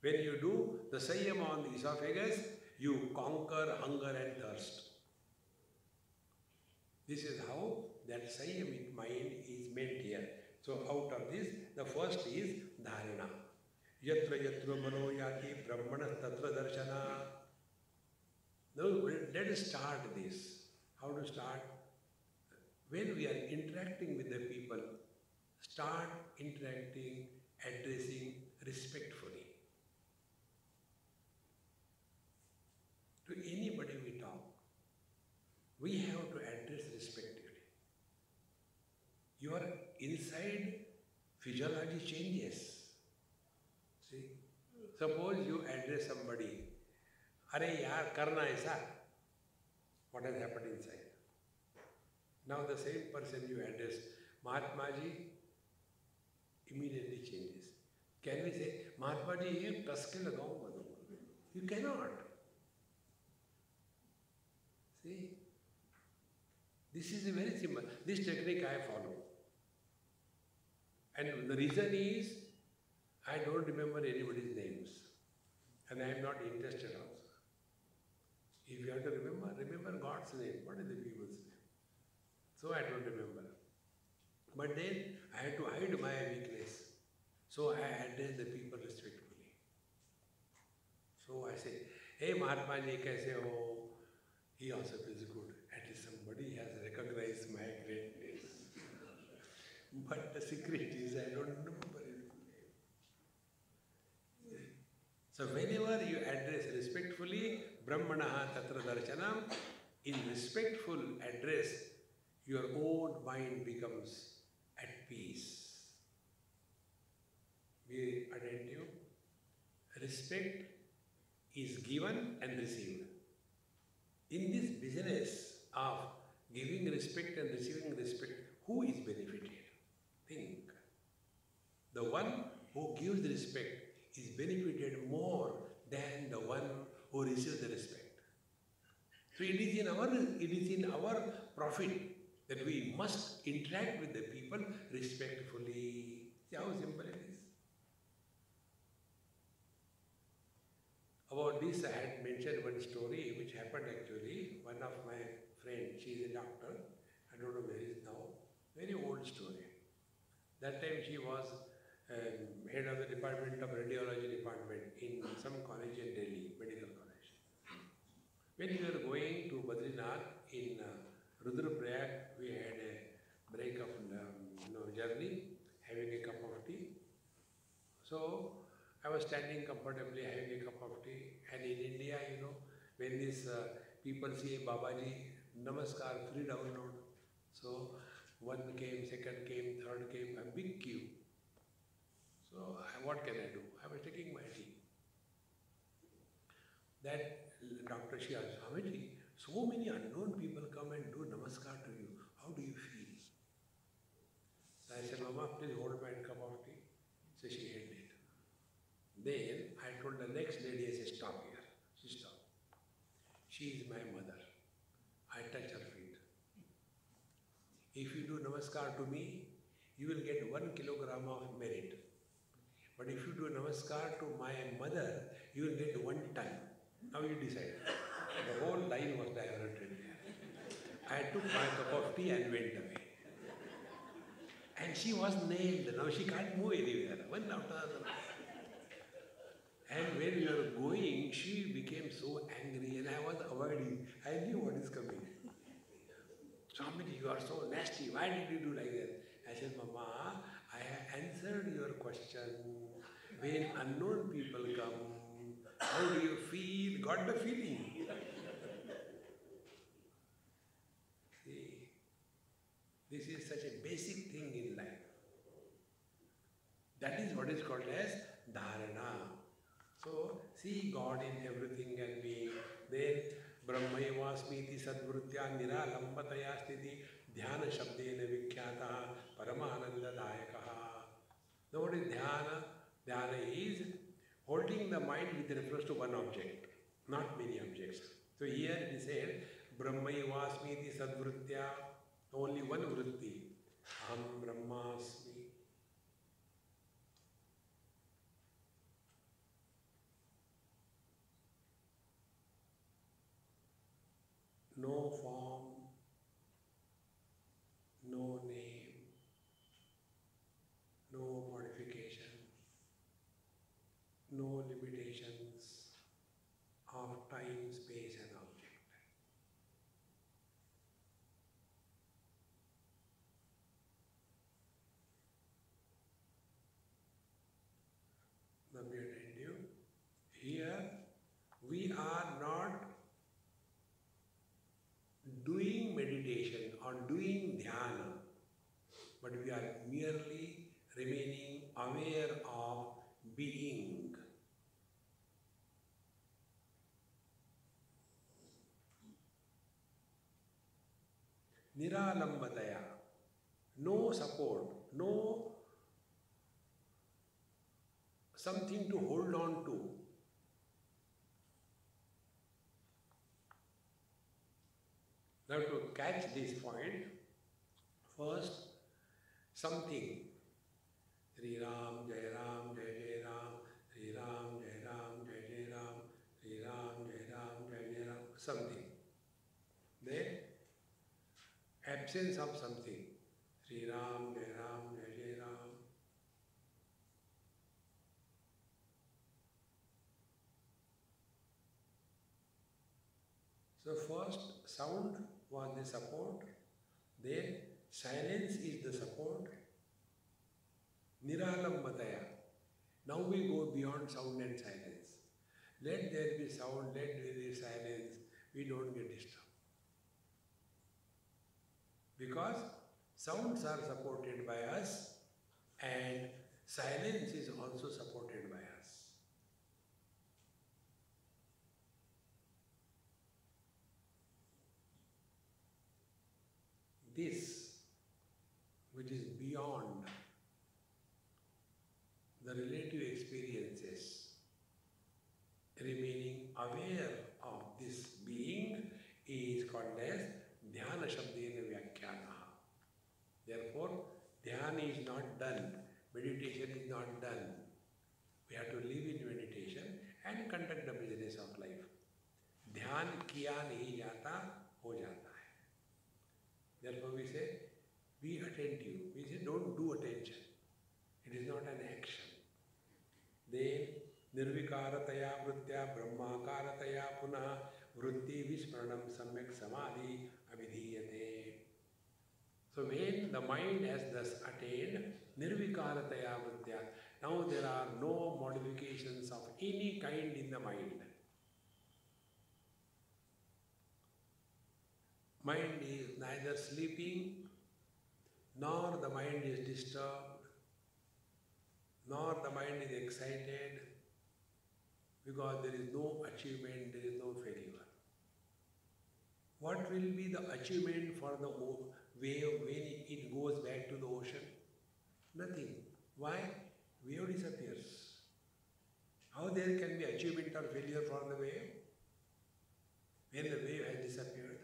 When you do the Sayyama on the esophagus, you conquer hunger and thirst. This is how that Sayyamit mind is meant here. So out of this, the first is Dharana. Yatra yatra mano yati brahmanas tatra darshana. Now let us start this. How to start? When we are interacting with the people, start interacting, addressing respectfully. To anybody we talk, we have to address respectively. Your inside physiology changes. See? Suppose you address somebody, Are yaar, karna aisa. What has happened inside? Now the same person you address, Mahatma Ji, immediately changes. Can we say, Mahatma Ji, ye kaske lagaunga? You cannot. See? This is very simple. This technique I follow. And the reason is, I don't remember anybody's names. And I am not interested also. If you have to remember God's name. What is the people's name? So I don't remember. But then I had to hide my weakness. So I address the people respectfully. So I say, hey Mahatma Ji, kaise ho? He also feels good. At least somebody has recognized my greatness. But the secret is I don't remember his name. So whenever you address respectfully, Brahmanaha Tatra Darshanam, in respectful address, your own mind becomes at peace. Be attentive. respect is given and received. In this business of giving respect and receiving respect, who is benefited? Think. The one who gives respect is benefited more than the one who receives the respect. So it is in our profit that we must interact with the people respectfully. See how simple it is. About this, I had mentioned one story which happened actually. One of my friends, she is a doctor, I don't know where he is now, very old story. That time she was head of the department of radiology department in some college in Delhi, medical college. When we were going to Badrinath in Rudraprayag, we had a break of journey, having a cup of tea. So I was standing comfortably having a cup of tea, and in India, when these people say Babaji, Namaskar, free download. So one came, second came, third came, a big queue. So what can I do? I was taking my tea. That doctor, she asked, Swamiji, so many unknown people come and do Namaskar to you. How do you feel? So I said, Mama, please hold my cup of tea. So she held it. Then I told the next lady, I said, stop here. She stopped. She is my mother. I touch her feet. If you do Namaskar to me, you will get 1 kilogram of merit. But if you do Namaskar to my mother, you will get 1 ton. Now you decide. The whole line was diverted there. I took my cup of tea and went away. And she was nailed. Now she can't move anywhere. One after another. And when we were going, she became so angry and I was avoiding. I knew what is coming. Swamiji, you are so nasty. Why did you do like that? I said, Mama, I have answered your question. When unknown people come, how do you feel? Got the feeling. See, this is such a basic thing in life. That is what is called as dharana. So, see God in everything and being. Then, Brahmaivasmiti sadvrutya niralambataya sthiti dhyana shabdena vikhyata paramananda dayakaha. Now, what is dhyana? Dhyana is holding the mind with reference to one object, not many objects. So, here it is said, Brahmaivasmiti sadvrutya, only one vritti. Aham Brahmasmi. No form, no name, no modification, no limitations of time, space and object. Let me attend you. Here we are not doing meditation or doing dhyana, but we are merely remaining aware of being. Niralambataya, no support, no something to hold on to. Now to catch this point, first something. Sri Ram, Jai Ram, Jai Jai Ram, Sri Ram, Jai Ram, Jai Jai Ram, Sri Ram, Jai Ram, Jai Jai Ram, something. Then absence of something. Sri Ram, Jai Ram, Jai Jai Ram. So first sound was the support, then silence is the support. Niralambataya. Now we go beyond sound and silence. Let there be sound, let there be silence. We don't get disturbed. Because sounds are supported by us and silence is also supported by us. the relative experiences, remaining aware of this being is called as Dhyana Shabdena Vyakhyana. Therefore, Dhyana is not done, meditation is not done. We have to live in meditation and conduct the business of life. ध्यान किया नहीं जाता, हो जाता है. Therefore we say, be attentive. We say, don't do attention. It is not an action. Then, nirvikarataya vrittya brahmakarataya punah vritti vismaranam samyak samadhi abhidhiyate. So when the mind has thus attained nirvikarataya vrittya, now there are no modifications of any kind in the mind. Mind is neither sleeping, nor the mind is disturbed, nor the mind is excited, because there is no achievement, there is no failure. What will be the achievement for the wave when it goes back to the ocean? Nothing. Why? Wave disappears. How there can be achievement or failure for the wave? When the wave has disappeared.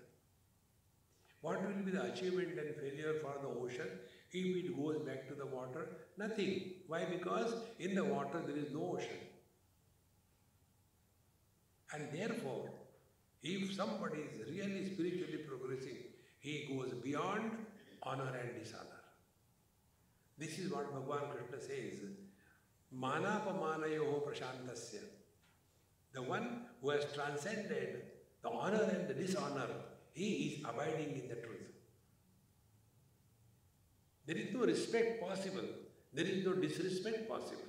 What will be the achievement and failure for the ocean if it goes back to the water? Nothing. Why? Because in the water there is no ocean. And therefore, if somebody is really spiritually progressing, he goes beyond honor and dishonor. This is what Bhagavan Krishna says, Manapamanayoho prashantasya. The one who has transcended the honor and the dishonor, he is abiding in the truth. There is no respect possible. There is no disrespect possible.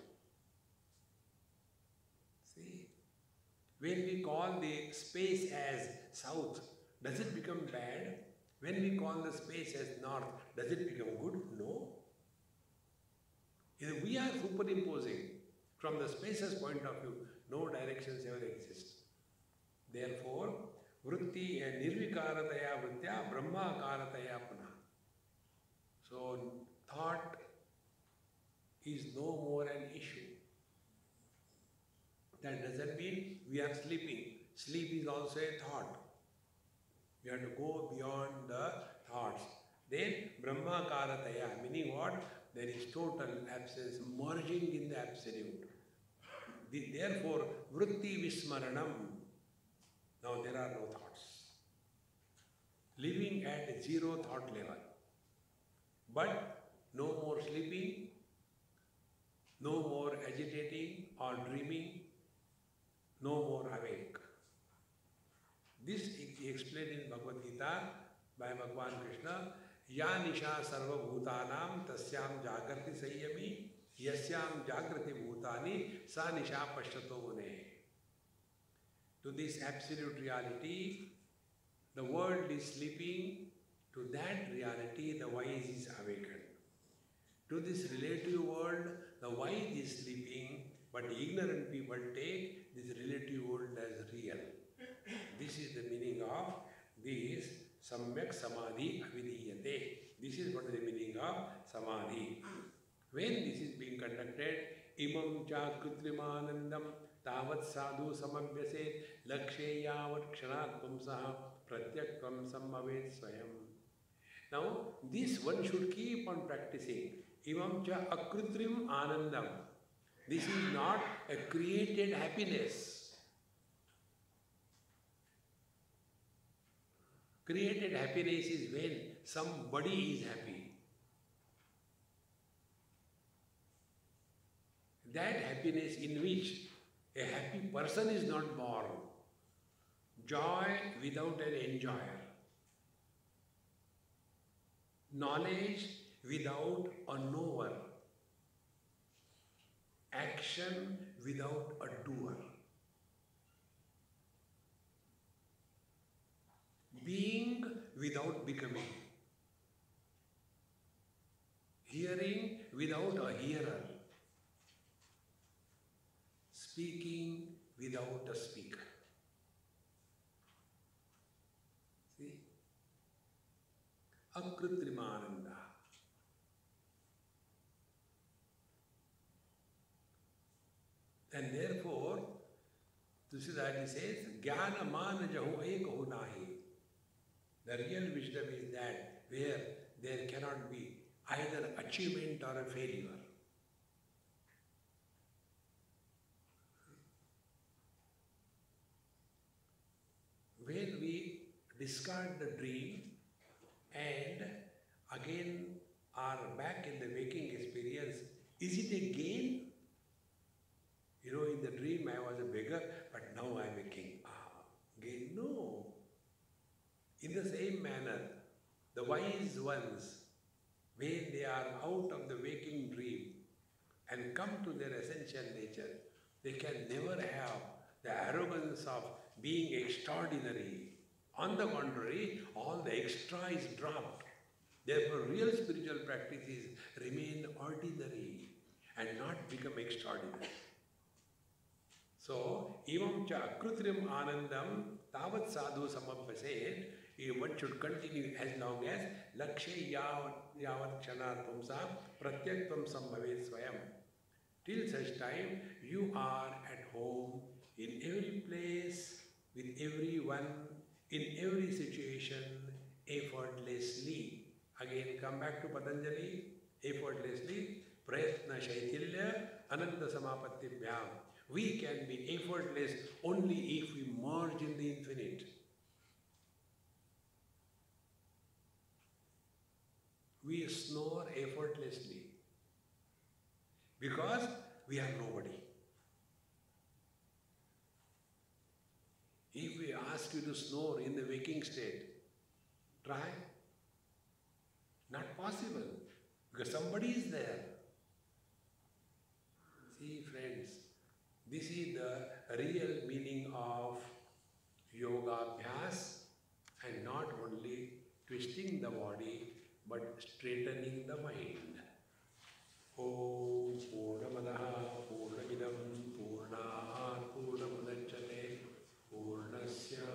See, when we call the space as south, does it become bad? When we call the space as north, does it become good? No. If we are superimposing from the space's point of view, no directions ever exist. Therefore, vritti and nirvikarataya vrittya brahmakarataya punah. So, thought is no more an issue. That doesn't mean we are sleeping. Sleep is also a thought. We have to go beyond the thoughts. Then, brahmakarataya, meaning what? There is total absence, merging in the absolute. Therefore, vritti vismaranam. Now there are no thoughts. Living at zero thought level. But no more sleeping, no more agitating or dreaming, no more awake. This is explained in Bhagavad Gita by Bhagavan Krishna. Ya nisha sarva bhutanam tasyam jagrati sayyami yasyam jagrati bhutani sa nisha pashyato mune. To this absolute reality, the world is sleeping. To that reality, the wise is awakened. To this relative world, the wise is sleeping, but ignorant people take this relative world as real. This is the meaning of this Samyak Samadhi Avidiyate. This is what is the meaning of Samadhi. When this is being conducted, Imam cha Kritrimanandam Tavat sadhu samabhyaset lakshe yavat kshanat pumsaha pratyakvam sammavet swayam. Now, this one should keep on practicing. Imam cha akrutrim anandam. This is not a created happiness. Created happiness is when somebody is happy. That happiness in which a happy person is not born. Joy without an enjoyer. Knowledge without a knower. Action without a doer. Being without becoming. Hearing without a hearer. Speaking without a speaker. See? Akritrimananda. Tusidari says, Jnana mana jahu ekahu nahi. The real wisdom is that where there cannot be either achievement or a failure. When we discard the dream and again are back in the waking experience, is it a gain? You know, in the dream I was a beggar, but now I am a king. Gain? No. In the same manner, the wise ones, when they are out of the waking dream and come to their essential nature, they can never have the arrogance of being extraordinary. On the contrary, all the extra is dropped. Therefore, real spiritual practices remain ordinary and not become extraordinary. So, evam cha akrutrim anandam tavat sadhu samabhaset, one should continue as long as lakshe yavat kshanat pumsa pratyaktvam sambhavet swayam. Till such time, you are at home in every place, with everyone, in every situation, effortlessly. Again, come back to Patanjali, effortlessly, prayatna shaitilya ananda samapatibhyam. We can be effortless only if we merge in the infinite. We snore effortlessly because we are nobody. If we ask you to snore in the waking state, try. Not possible, because somebody is there. See, friends, this is the real meaning of yoga abhyas, and not only twisting the body, but straightening the mind. Om Purnamadaha Purnamidam Purnat Purnamudachyate Purnasya